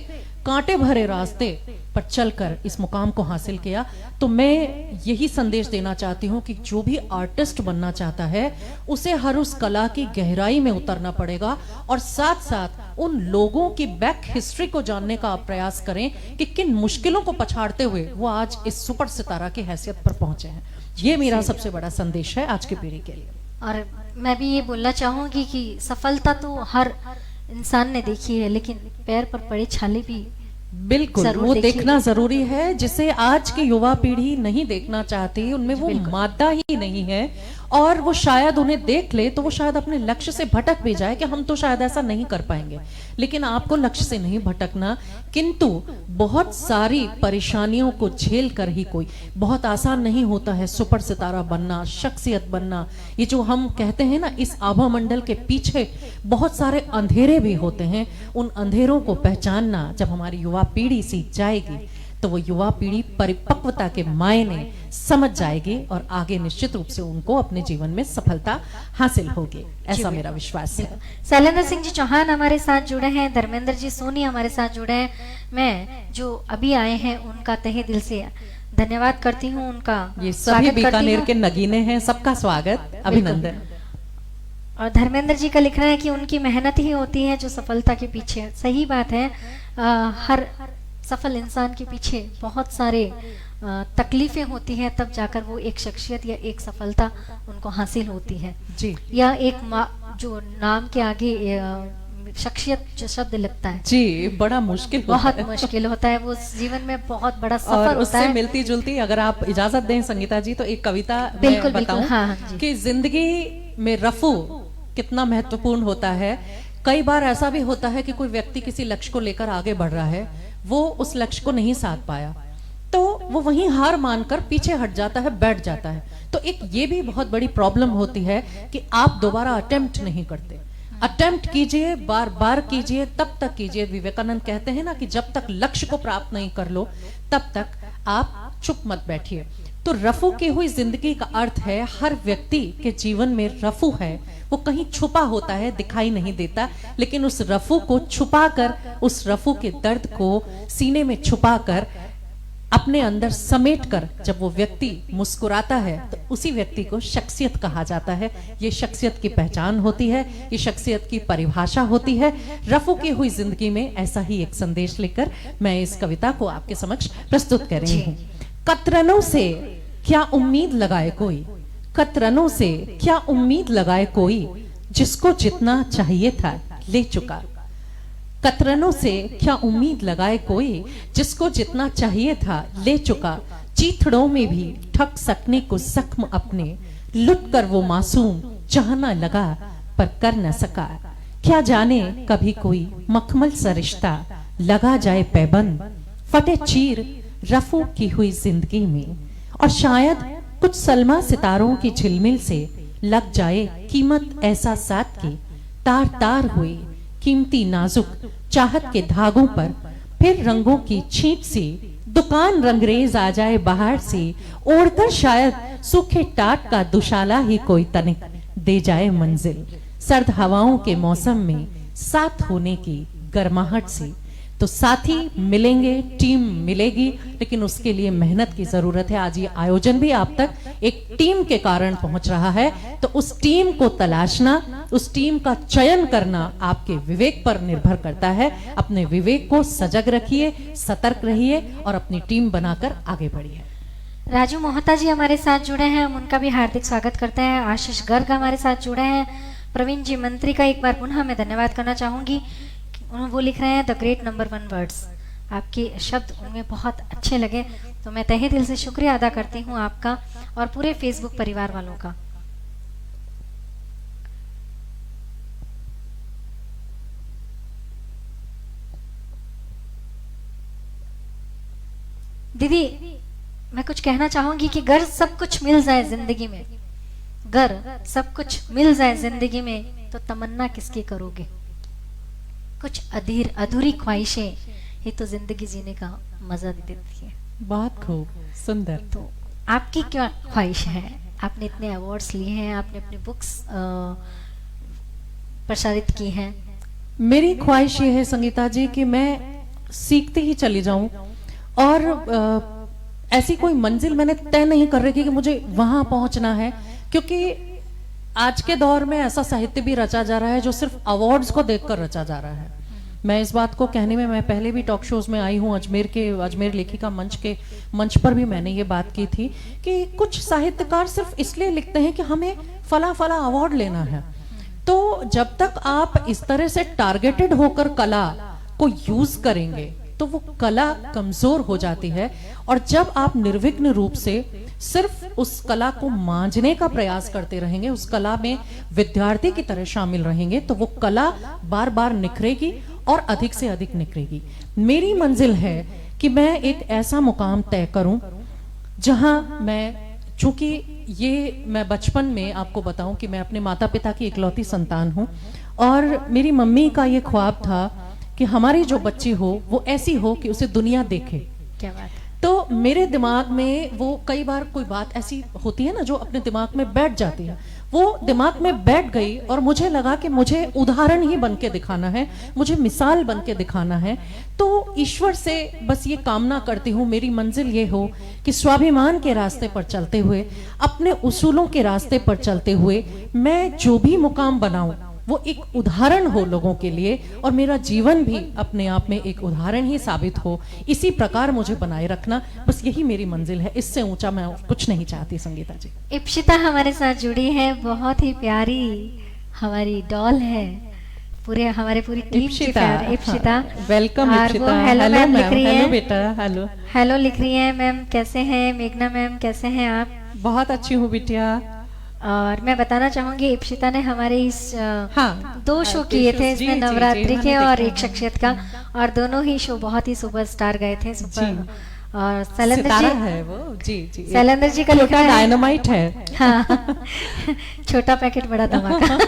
कांटे भरे रास्ते पर चलकर इस मुकाम को हासिल किया। तो मैं यही संदेश देना चाहती हूँ कि जो भी आर्टिस्ट बनना चाहता है उसे हर उस कला की गहराई में उतरना पड़ेगा और साथ साथ उन लोगों की बैक हिस्ट्री को जानने का प्रयास करें कि किन मुश्किलों को पछाड़ते हुए वो आज इस सुपर सितारा की हैसियत पर पहुंचे हैं। ये मेरा सबसे बड़ा संदेश है आज की पीढ़ी के लिए। और मैं भी ये बोलना चाहूंगी कि सफलता तो हर इंसान ने देखी है, लेकिन पैर पर पड़े छाले भी बिल्कुल वो देखना जरूरी है, जिसे आज की युवा पीढ़ी नहीं देखना चाहती। उनमें वो मादा ही नहीं है और वो शायद उन्हें देख ले तो वो शायद अपने लक्ष्य से भटक भी जाए कि हम तो शायद ऐसा नहीं कर पाएंगे। लेकिन आपको लक्ष्य से नहीं भटकना, किंतु बहुत सारी परेशानियों को झेल कर ही कोई, बहुत आसान नहीं होता है सुपर सितारा बनना, शख्सियत बनना। ये जो हम कहते हैं ना, इस आभा मंडल के पीछे बहुत सारे अंधेरे भी होते हैं। उन अंधेरों को पहचानना जब हमारी युवा पीढ़ी सीख जाएगी तो वो युवा पीढ़ी परिपक्वता के मायने समझ जाएगी और आगे निश्चित रूप से उनको अपने जीवन में सफलता हासिल होगी, ऐसा मेरा विश्वास है। शैलेंद्र सिंह जी चौहान हमारे साथ जुड़े हैं, धर्मेंद्र जी सोनी हमारे साथ जुड़े हैं। मैं जो अभी आए हैं उनका तहे दिल से धन्यवाद करती हूँ, उनका ये सभी बीकानेर के नगीने हैं, सबका स्वागत, अभिनंदन। और धर्मेंद्र जी का लिखना है कि उनकी मेहनत ही होती है जो सफलता के पीछे। सही बात है, हर सफल इंसान के पीछे बहुत सारे तकलीफें होती हैं, तब जाकर वो एक शख्सियत या एक सफलता उनको हासिल होती है जी। या एक जो नाम के आगे शख्सियत जो शब्द लगता है जी, बड़ा मुश्किल बहुत मुश्किल होता है, वो जीवन में बहुत बड़ा सफर और होता उससे है। मिलती जुलती, अगर आप इजाजत दें संगीता जी, तो एक कविता बिल्कुल, मैं बताऊं हाँ, जी। कि जिंदगी में रफू कितना महत्वपूर्ण होता है। कई बार ऐसा भी होता है कि कोई व्यक्ति किसी लक्ष्य को लेकर आगे बढ़ रहा है, वो उस लक्ष्य को नहीं साध पाया तो वो वहीं हार मानकर पीछे हट जाता है, बैठ जाता है। तो एक ये भी बहुत बड़ी प्रॉब्लम होती है कि आप दोबारा अटेम्प्ट नहीं करते। अटेम्प्ट कीजिए, बार बार कीजिए, तब तक कीजिए। विवेकानंद कहते हैं ना कि जब तक लक्ष्य को प्राप्त नहीं कर लो तब तक आप चुप मत बैठिए। तो रफू की हुई जिंदगी का अर्थ है हर व्यक्ति के जीवन में रफू है, वो कहीं छुपा होता है, दिखाई नहीं देता, लेकिन उस रफू को छुपाकर, उस रफू के दर्द को सीने में छुपाकर, अपने अंदर समेट कर जब वो व्यक्ति मुस्कुराता है तो उसी व्यक्ति को शख्सियत कहा जाता है। ये शख्सियत की पहचान होती है, ये शख्सियत की परिभाषा होती है। रफू की हुई जिंदगी में ऐसा ही एक संदेश लेकर मैं इस कविता को आपके समक्ष प्रस्तुत कर रही हूँ। कतरनों से क्या उम्मीद लगाए कोई, कतरनों से क्या उम्मीद लगाए कोई, जिसको जितना चाहिए था ले चुका। कतरनों से क्या उम्मीद लगाए कोई, जिसको जितना चाहिए था ले चुका, चीथड़ों में भी ठग सकने को जख्म अपने, लुट कर वो मासूम चाहना लगा पर कर न सका। क्या जाने कभी कोई मखमल सा रिश्ता लगा जाए पैबंद, फटे चीर रफू की हुई जिंदगी में, और शायद कुछ सलमा सितारों की झिलमिल से लग जाए कीमत ऐसा साथ की, तार तार हुए कीमती नाजुक चाहत के धागों पर, फिर रंगों की छींट सी दुकान रंगरेज आ जाए बाहर से, ओढ़कर शायद सूखे टाट का दुशाला ही कोई तनिक दे जाए मंजिल, सर्द हवाओं के मौसम में साथ होने की गर्माहट से। तो साथी मिलेंगे, टीम मिलेगी, लेकिन उसके लिए मेहनत की जरूरत है। आज ये आयोजन भी आप तक एक टीम के कारण पहुंच रहा है, तो उस टीम को तलाशना, उस टीम का चयन करना आपके विवेक पर निर्भर करता है। अपने विवेक को सजग रखिए, सतर्क रहिए और अपनी टीम बनाकर आगे बढ़िए। राजू मोहता जी हमारे साथ जुड़े हैं, हम उनका भी हार्दिक स्वागत करते हैं। आशीष गर्ग हमारे साथ जुड़े हैं। प्रवीण जी मंत्री का एक बार पुनः मैं धन्यवाद करना चाहूंगी। वो लिख रहे हैं द ग्रेट नंबर 1 वर्ड्स, आपके शब्द उनमें बहुत अच्छे लगे, तो मैं तहे दिल से शुक्रिया अदा करती हूँ आपका और पूरे फेसबुक परिवार वालों का। दीदी मैं कुछ कहना चाहूंगी कि अगर सब कुछ मिल जाए जिंदगी में, अगर सब कुछ मिल जाए जिंदगी में, तो तमन्ना किसकी करोगे? कुछ अधूरी ख्वाहिशें ही तो जिंदगी जीने का मजा देती है। बहुत खूब, सुंदर। तो आपकी क्या ख्वाहिश है? आपने इतने अवार्ड्स लिए हैं, आपने अपनी बुक्स प्रसारित की हैं। मेरी ख्वाहिश ये है संगीता जी कि मैं सीखते ही चली जाऊं, और ऐसी कोई मंजिल मैंने तय नहीं कर रही कि मुझे वहां पहुंचना है, क्योंकि आज के दौर में ऐसा साहित्य भी रचा जा रहा है जो सिर्फ अवार्ड्स को देखकर रचा जा रहा है। मैं इस बात को कहने में, मैं पहले भी टॉक शोज में आई हूँ, अजमेर लेखिका मंच पर भी मैंने ये बात की थी कि कुछ साहित्यकार सिर्फ इसलिए लिखते हैं कि हमें फला फला अवार्ड लेना है। तो जब तक आप इस तरह से टारगेटेड होकर कला को यूज करेंगे तो वो कला कमजोर हो जाती है, और जब आप निर्विघ्न रूप से सिर्फ उस कला को मांझने का प्रयास करते रहेंगे, उस कला में विद्यार्थी की तरह शामिल रहेंगे, तो वो कला बार बार निखरेगी और अधिक से अधिक निखरेगी। मेरी मंजिल है कि मैं एक ऐसा मुकाम तय करूं जहां मैं, चूंकि ये मैं बचपन में आपको बताऊं कि मैं अपने माता पिता की इकलौती संतान हूं, और मेरी मम्मी का ये ख्वाब था कि हमारी जो बच्ची हो वो ऐसी हो कि उसे दुनिया देखे। क्या बात है। तो मेरे दिमाग में वो कई बार कोई बात ऐसी होती है ना जो अपने दिमाग में बैठ जाती है, वो दिमाग में बैठ गई और मुझे लगा कि मुझे उदाहरण ही बन के दिखाना है, मुझे मिसाल बन के दिखाना है। तो ईश्वर से बस ये कामना करती हूँ मेरी मंजिल ये हो कि स्वाभिमान के रास्ते पर चलते हुए, अपने उसूलों के रास्ते पर चलते हुए मैं जो भी मुकाम बनाऊं वो एक उदाहरण हो लोगों के लिए, और मेरा जीवन भी अपने आप में एक उदाहरण ही साबित हो। इसी प्रकार मुझे बनाए रखना, बस यही मेरी मंजिल है, इससे ऊंचा मैं कुछ नहीं चाहती। संगीता जी, इप्सिता हमारे साथ जुड़ी है, बहुत ही प्यारी हमारी डॉल है, हमारे पूरी टीम की प्यारी Ipsita. Welcome Ipsita. Hello ma'am लिख रही हेलो है। बेटा, हेलो हेलो लिख रही है। मैम कैसे हैं? मेघना मैम कैसे हैं आप? बहुत अच्छी हूँ बिटिया। और मैं बताना चाहूंगी इप्सिता ने हमारे इस हाँ, 2 शो किए थे, जी, इसमें जी, नवरात्रि जी, के हमने और देखा। एक शख्सियत का, और दोनों ही शो बहुत ही सुपरस्टार गए थे। सुपर। और शैलेंद्र सितारा जी है वो। जी जी, शैलेंद्र जी का लिखा छोटा है डायनामाइट है। हाँ छोटा पैकेट बड़ा धमाका।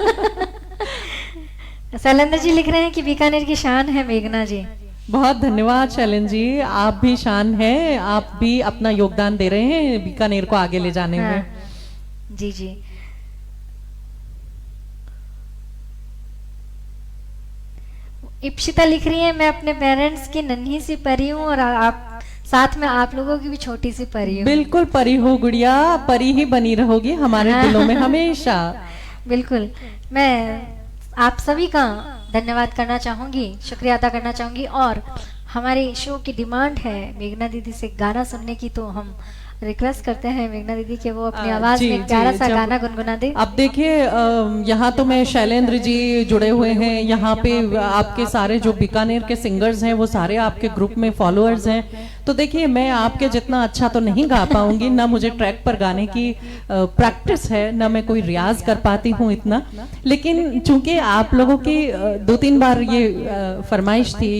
शैलेंद्र जी लिख रहे हैं कि बीकानेर की शान है मेघना जी। बहुत धन्यवाद शैलेंद्र जी, आप भी शान हैं, आप भी अपना योगदान दे रहे हैं बीकानेर को आगे ले जाने में। हाँ, जी जी। इप्सिता लिख रही है मैं अपने पेरेंट्स की नन्ही सी परी हूँ, और आप साथ में आप लोगों की भी छोटी सी परी हूँ। बिल्कुल परी हो गुड़िया, परी ही बनी रहोगी हमारे दिलों में हमेशा। बिल्कुल। मैं आप सभी का धन्यवाद करना चाहूंगी, शुक्रिया अदा करना चाहूंगी, और हमारे शो की डिमांड है मेघना दीदी से गाना सुनने की, तो हम रिक्वेस्ट करते हैं मेघना दीदी कि वो अपनी आ, आवाज जी, में एक प्यारा जी, सा जब- गाना गुनगुना दे। अब देखिए यहाँ तो मैं शैलेंद्र जी जुड़े हुए हैं, यहाँ पे आपके सारे जो बीकानेर के सिंगर्स हैं वो सारे आपके ग्रुप में फॉलोअर्स हैं। तो देखिए मैं आपके जितना अच्छा तो नहीं गा पाऊंगी, ना मुझे ट्रैक पर गाने की प्रैक्टिस है, ना मैं कोई रियाज कर पाती हूँ इतना। लेकिन चूंकि आप लोगों की 2-3 बार ये फरमाइश थी,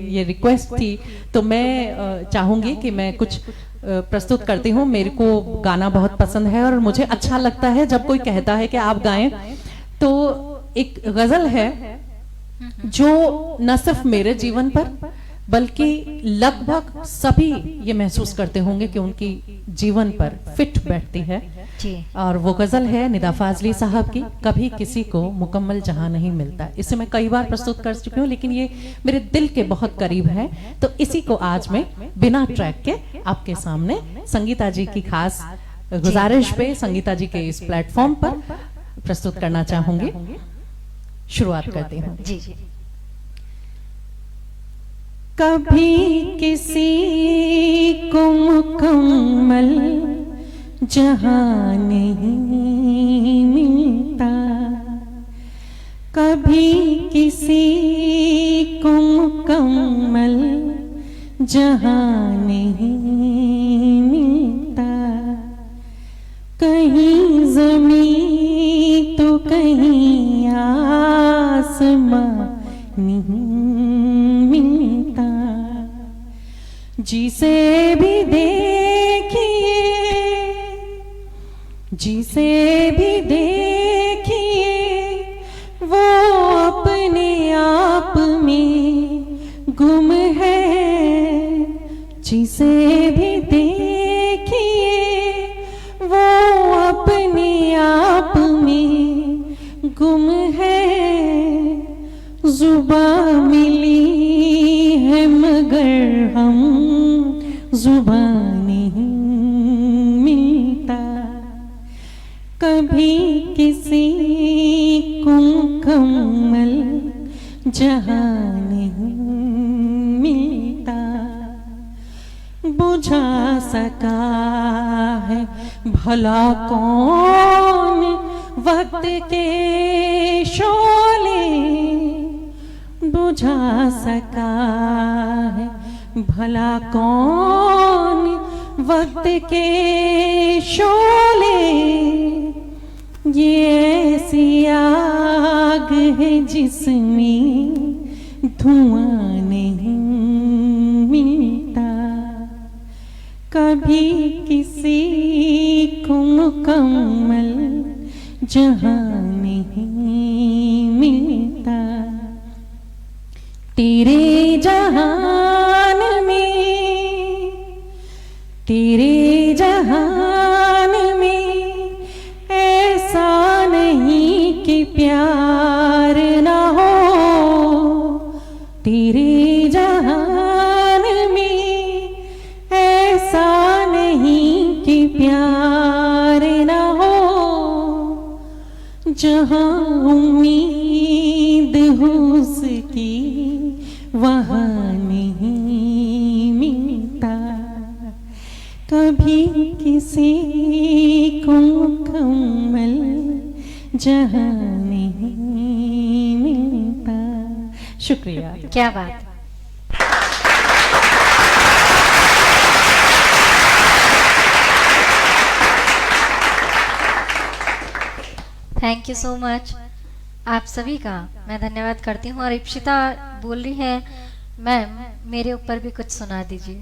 ये रिक्वेस्ट थी, तो मैं चाहूंगी कि मैं कुछ प्रस्तुत करती हूँ। मेरे को गाना बहुत पसंद है और मुझे अच्छा लगता है जब कोई कहता है कि आप गाएं। तो एक गजल है जो न सिर्फ मेरे जीवन पर बल्कि लगभग सभी ये महसूस करते होंगे कि उनकी जीवन पर फिट बैठती है। जी। और वो गजल है निदा फाजली साहब की, कभी किसी को मुकम्मल जहां नहीं मिलता। इसे मैं कई बार प्रस्तुत कर चुकी हूँ, लेकिन ये मेरे दिल के बहुत करीब है, तो इसी को आज मैं बिना ट्रैक के आपके सामने संगीता जी की खास गुजारिश पे संगीता जी के इस प्लेटफॉर्म पर प्रस्तुत करना चाहूंगी। शुरुआत करती हूँ। जी जी। कभी किसी को मुकम्मल जहां नहीं मिलता, कभी किसी को मुकम्मल जहां नहीं मिलता। कहीं ज़मीं तो कहीं आसमां नहीं मिलता। जिसे भी देखिए, जिसे भी देखिए, वो अपने आप में गुम है। जिसे भी देखिए, वो अपने आप में गुम है। जुबां मिली है मगर हम जुबां नहीं मिलता। कभी किसी को मुकम्मल जहां नहीं मिलता। बुझा सका है भला कौन वक्त के शोले, बुझा सका है भला कौन वक्त के शोले। ये ऐसी आग है जिसमें धुआं नहीं मिलता। कभी किसी को मुकम्मल जहां नहीं मिलता। तेरे जहान में, तेरे जहान में ऐसा नहीं कि प्यार ना हो। तेरे जहान में ऐसा नहीं कि प्यार ना हो। जहां उम्मीद हो उसकी वहां नहीं मिलता। कभी किसी को मुकम्मल जहां नहीं मिलता। शुक्रिया। क्या बात। Thank you so much. आप सभी का मैं धन्यवाद करती हूँ। और इप्सिता बोल रही है मैम मेरे ऊपर भी कुछ सुना दीजिए।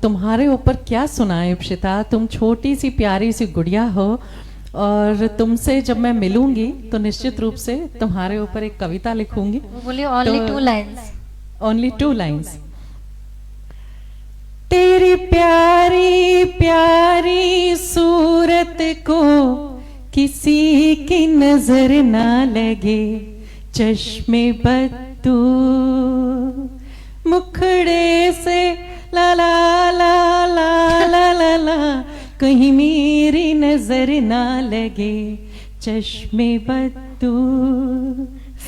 तुम्हारे ऊपर क्या सुनाए इप्सिता, तुम छोटी सी प्यारी सी गुड़िया हो, और तुमसे जब मैं मिलूंगी तो निश्चित रूप से तुम्हारे ऊपर एक कविता लिखूंगी। वो बोलिए ओनली 2 लाइन्स। Only 2 lines. तेरी प्यारी प्यारी सूरत को किसी की नजर ना लगे। चश्मे बद्दू मुखड़े से ला ला ला ला ला ला ला, कहीं मेरी नजर ना लगे। चश्मे बद्दू।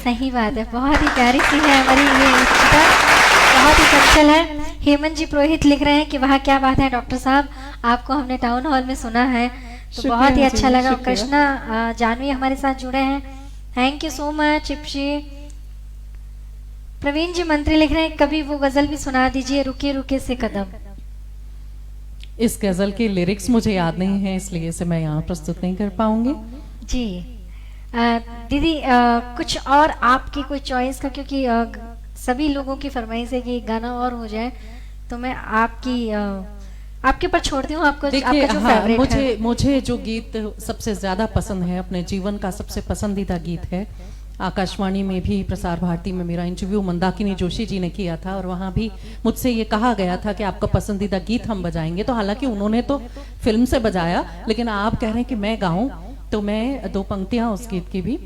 सही बात है, बहुत ही प्यारी सी है हमारी ये इप्सिता, बहुत ही चंचल है। हेमंत जी पुरोहित लिख रहे हैं कि वाह क्या बात है डॉक्टर साहब, आपको हमने टाउन हॉल में सुना है तो शुक्रिया बहुत ही जी, अच्छा लगा। शुक्रिया। कृष्णा जानवी हमारे साथ जुड़े हैं, थैंक यू सो मच चिप्शी। प्रवीण जी मंत्री लिख रहे हैं कभी वो गजल भी सुना दीजिए, रुके रुके से कदम। इस गजल के लिरिक्स मुझे याद नहीं है, इसलिए इसे मैं यहाँ प्रस्तुत नहीं कर पाऊंगी। जी दीदी कुछ और आपकी कोई चॉइस का, क्योंकि सभी लोगों की फरमाइश है कि गाना और हो जाए, तो मैं आपके पर छोड़ती हूँ। आपको देखिए, आपका जो हाँ, फेवरेट है। मुझे जो गीत सबसे ज्यादा पसंद है, अपने जीवन का सबसे पसंदीदा गीत है। आकाशवाणी में भी, प्रसार भारती में मेरा इंटरव्यू मंदाकिनी जोशी जी ने किया था और वहाँ भी मुझसे ये कहा गया था कि आपका पसंदीदा गीत हम बजाएंगे। तो हालांकि उन्होंने तो फिल्म से बजाया, लेकिन आप कह रहे हैं कि मैं गाऊं, तो मैं 2 पंक्तियां उस गीत की भी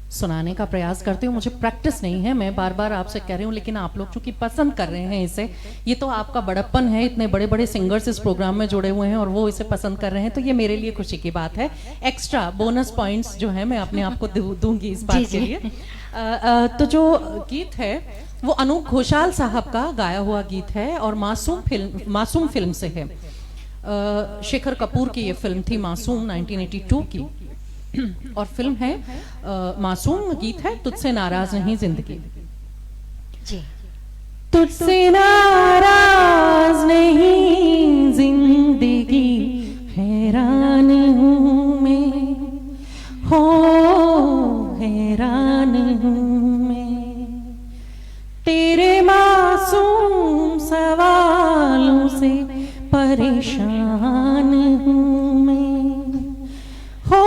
सुनाने का प्रयास करती हूँ। मुझे प्रैक्टिस नहीं है, मैं बार बार आपसे कह रही हूँ, लेकिन आप लोग चूंकि पसंद कर रहे हैं इसे, ये तो आपका बड़प्पन है। इतने बड़े बड़े सिंगर्स इस प्रोग्राम में जुड़े हुए हैं और वो इसे पसंद कर रहे हैं, तो ये मेरे लिए खुशी की बात है। एक्स्ट्रा बोनस पॉइंट्स जो है मैं अपने आप को दूंगी इस बात के लिए। तो जो गीत है वो अनूप घोषाल साहब का गाया हुआ गीत है और मासूम फिल्म से है। शेखर कपूर की ये फिल्म थी मासूम, 1982 की, और फिल्म है मासूम। गीत है तुझसे नाराज नहीं जिंदगी। जी तुझसे नाराज नहीं जिंदगी, हैरान हूँ मैं, हो हैरान हूँ मैं, तेरे मासूम सवालों से परेशान हूँ मैं, हो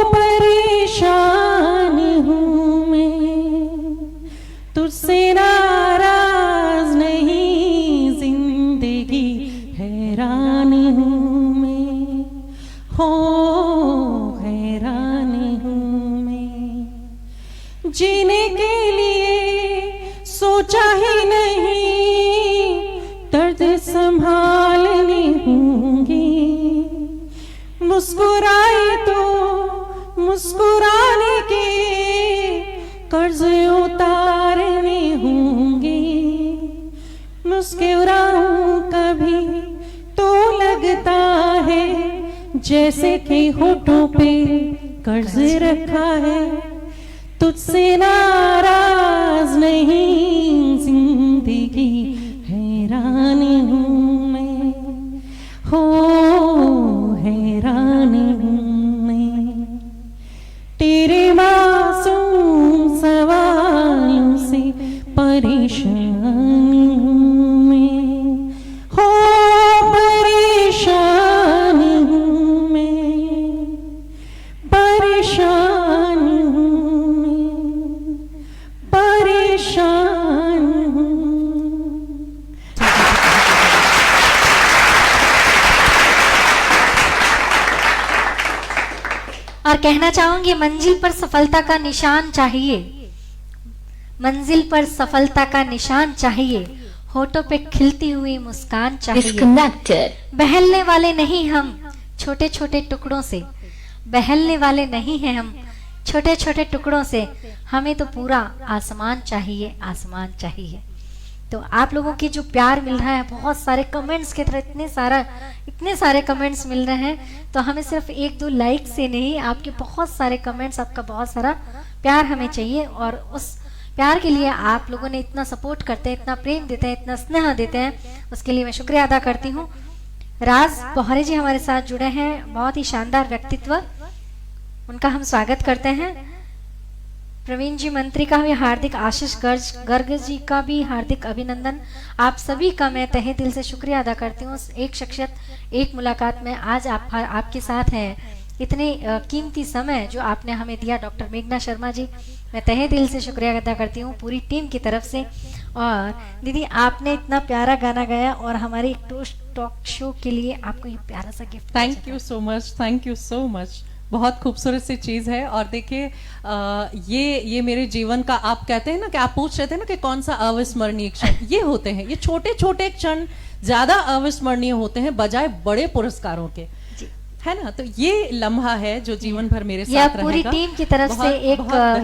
परेशान हूँ मैं, तुझसे नाराज नहीं जिंदगी, हैरान हूँ मैं, हो हैरान हूँ मैं, जीने के लिए सोचा ही नहीं, दर्द संभालने होंगी, मुस्कुराए तो मुस्कुराने के कर्ज उतारने होंगे, मुस्कुराऊं कभी तो लगता है जैसे कि होठों पे कर्ज रखा है, तुझसे नाराज नहीं जिंदगी, हैरान हूँ मैं, हो हैरान हूँ मैं, तेरे मासूम सवालों से परेशान हूँ मैं, हो परेशान हूँ मैं, परेशान हूँ मैं, परेशान हूँ। और कहना चाहूंगी मंजिल पर सफलता का निशान चाहिए, मंजिल पर सफलता का निशान चाहिए, होठों पे खिलती हुई मुस्कान चाहिए, बहलने वाले नहीं हम छोटे छोटे टुकड़ों से, बहलने वाले नहीं हैं हम छोटे छोटे टुकड़ों से, हमें तो पूरा आसमान चाहिए, आसमान चाहिए। तो आप लोगों की जो प्यार मिल रहा है, बहुत सारे कमेंट्स की तरह इतने सारे कमेंट्स मिल रहे हैं, तो हमें सिर्फ 1-2 लाइक से नहीं, आपके बहुत सारे कमेंट्स, आपका बहुत सारा प्यार हमें चाहिए। और उस प्यार के लिए आप लोगों ने इतना सपोर्ट करते हैं, इतना प्रेम देते हैं, इतना स्नेह देते हैं, उसके लिए मैं शुक्रिया अदा करती हूँ। राज बोहरे जी हमारे साथ जुड़े हैं, बहुत ही शानदार व्यक्तित्व, उनका हम स्वागत करते हैं। प्रवीण जी मंत्री का भी हार्दिक, आशीष गर्ग जी का भी हार्दिक अभिनंदन। आप सभी का मैं तहे दिल से शुक्रिया अदा करती हूँ। एक शख्सियत एक मुलाकात में आज आपके साथ हैं, इतने कीमती समय जो आपने हमें दिया, डॉक्टर मेघना शर्मा जी, मैं तहे दिल से शुक्रिया अदा करती हूँ पूरी टीम की तरफ से। और दीदी आपने इतना प्यारा गाना गाया और हमारे टॉक शो के लिए आपको ये प्यारा सा gift. Thank you so much, thank you so much. बहुत खूबसूरत सी चीज़ है। और देखिए ये मेरे जीवन का, आप कहते हैं ना कि आप पूछ रहे थे ना कि कौन सा अविस्मरणीय क्षण, ये होते हैं, ये छोटे छोटे क्षण ज्यादा अविस्मरणीय होते हैं बजाय बड़े पुरस्कारों के, है ना। तो ये लम्हा है जो जीवन भर मेरे साथ रहेगा। पूरी टीम की तरफ से एक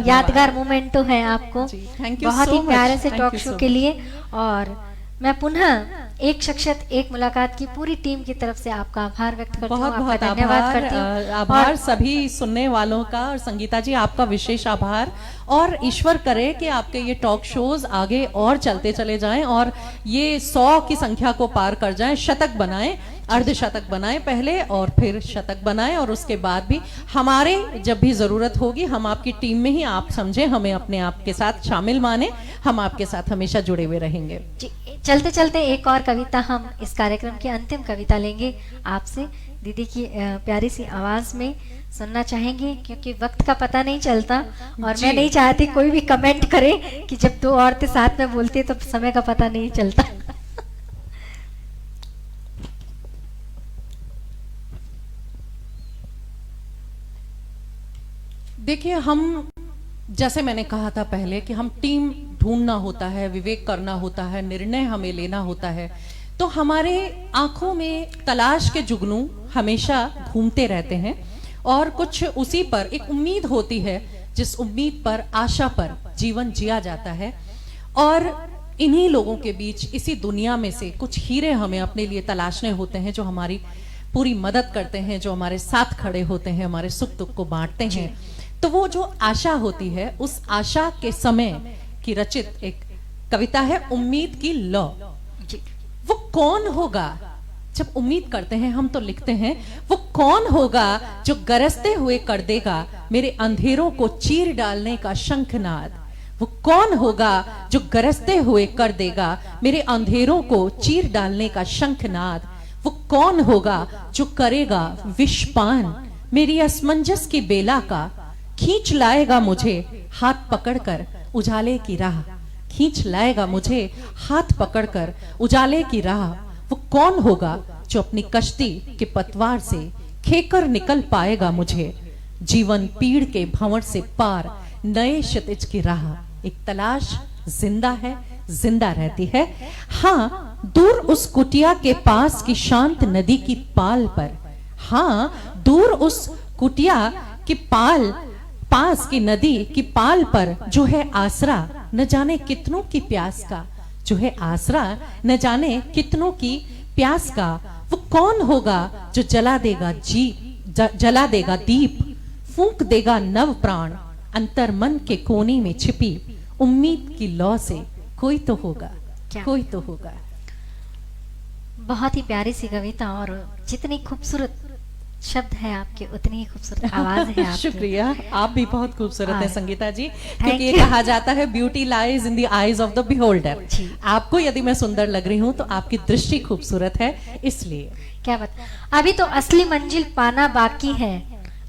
यादगार मोमेंटो है आपको। थैंक यू बहुत ही so प्यारे much. से Thank talk you show so के much. लिए। और मैं पुनः एक शख्सियत एक मुलाकात की पूरी टीम की तरफ से आपका आभार व्यक्त करती हूँ, बहुत बहुत आपका धन्यवाद आभार करती हूँ। आभार और सभी सुनने वालों का, और संगीता जी आपका विशेष आभार। और ईश्वर करे कि आपके ये टॉक शोज आगे और चलते चले जाएं और ये 100 की संख्या को पार कर जाएं, शतक बनाएं, अर्धशतक बनाएं पहले और फिर शतक बनाएं, और उसके बाद भी हमारे जब भी जरूरत होगी हम आपकी टीम में ही, आप समझे, हमें अपने आप के साथ शामिल माने, हम आपके साथ हमेशा जुड़े हुए रहेंगे। जी, चलते चलते एक और कविता हम इस कार्यक्रम की अंतिम कविता लेंगे आपसे, दीदी की प्यारी सी आवाज में सुनना चाहेंगे, क्योंकि वक्त का पता नहीं चलता और मैं नहीं चाहती कोई भी कमेंट करे कि जब दो औरतें साथ में बोलती है तो समय का पता नहीं चलता। देखिए, हम जैसे मैंने कहा था पहले कि हम टीम ढूंढना होता है, विवेक करना होता है, निर्णय हमें लेना होता है, तो हमारे आंखों में तलाश के जुगनू हमेशा घूमते रहते हैं और कुछ उसी पर एक उम्मीद होती है, जिस उम्मीद पर, आशा पर जीवन जिया जाता है। और इन्हीं लोगों के बीच, इसी दुनिया में से कुछ हीरे हमें अपने लिए तलाशने होते हैं, जो हमारी पूरी मदद करते हैं, जो हमारे साथ खड़े होते हैं, हमारे सुख दुख को बांटते हैं। तो वो जो आशा होती है, उस आशा के समय की रचित एक कविता है उम्मीद की लौ। वो कौन होगा, जब उम्मीद करते हैं हम तो लिखते हैं, वो कौन होगा जो गरजते हुए कर देगा मेरे अंधेरों को चीर डालने का शंखनाद। वो कौन होगा जो गरजते हुए कर देगा मेरे अंधेरों को चीर डालने का शंखनाद। वो कौन होगा जो करेगा विषपान मेरी असमंजस की बेला का, खींच लाएगा मुझे हाथ पकड़कर उजाले की राह, खींच लाएगा मुझे हाथ पकड़कर उजाले की राह। वो कौन होगा जो अपनी कश्ती के पतवार से खेकर निकल पाएगा मुझे, जीवन पीड़ के भंवर से पार नए क्षितिज की राह। एक तलाश जिंदा है, जिंदा रहती है। हाँ, दूर उस कुटिया के पास की शांत नदी की पाल पर, हाँ, दूर उस कुटिया की पास की नदी की पाल पर जो है आसरा न जाने कितनों की प्यास का, जो है आसरा न जाने कितनों की प्यास का। वो कौन होगा जो जला देगा दीप, फूंक देगा नव प्राण अंतर मन के कोने में छिपी उम्मीद की लौ से। कोई तो होगा, कोई तो होगा। बहुत ही प्यारी सी कविता, और जितनी खूबसूरत शब्द है आपके उतनी ही खूबसूरत आवाज है आपकी। शुक्रिया, आप भी बहुत खूबसूरत है संगीता जी, क्योंकि ये कहा जाता है beauty lies in the eyes of the beholder. आपको यदि मैं सुंदर लग रही हूँ तो आपकी दृष्टि खूबसूरत है, इसलिए। क्या बात। अभी तो असली मंजिल पाना बाकी है,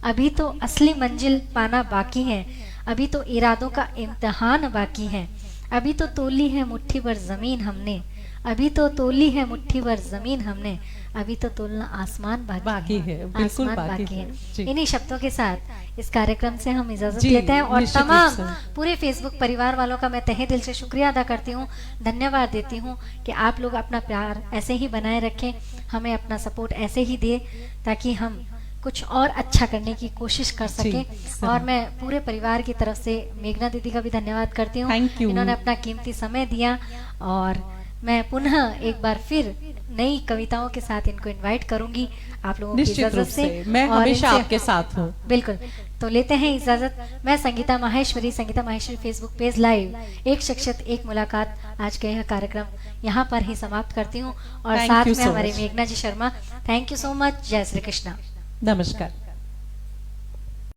अभी तो असली मंजिल पाना बाकी है, अभी तो इरादों का इम्तिहान बाकी है, अभी तो तोली है मुट्ठी भर जमीन हमने, अभी तो तोली है मुट्ठी भर जमीन हमने, अभी तो तोलना आसमान बाकी है। बिल्कुल बाकी है। जी। इन्हीं शब्दों के साथ इस कार्यक्रम से हम इजाजत लेते हैं, और तमाम पूरे फेसबुक परिवार वालों का मैं तहे दिल से शुक्रिया अदा करती हूँ, धन्यवाद देती हूँ कि आप लोग अपना प्यार ऐसे ही बनाए रखें, हमें अपना सपोर्ट ऐसे ही दे, ताकि हम कुछ और अच्छा करने की कोशिश कर सके। और मैं पूरे परिवार की तरफ से मेघना दीदी का भी धन्यवाद करती हूँ, इन्होंने अपना कीमती समय दिया। और मैं पुनः एक बार फिर नई कविताओं के साथ इनको इनवाइट करूंगी आप लोगों की इजाजत से। मैं हमेशा आपके साथ हूँ। बिल्कुल, तो लेते हैं इजाजत। मैं Sangeeta Maheshwari Facebook page live एक शख्सियत एक मुलाकात, आज का यह कार्यक्रम यहाँ पर ही समाप्त करती हूँ, और साथ में हमारे मेघना ji Sharma. Thank you so much. जय श्री कृष्णा। नमस्कार।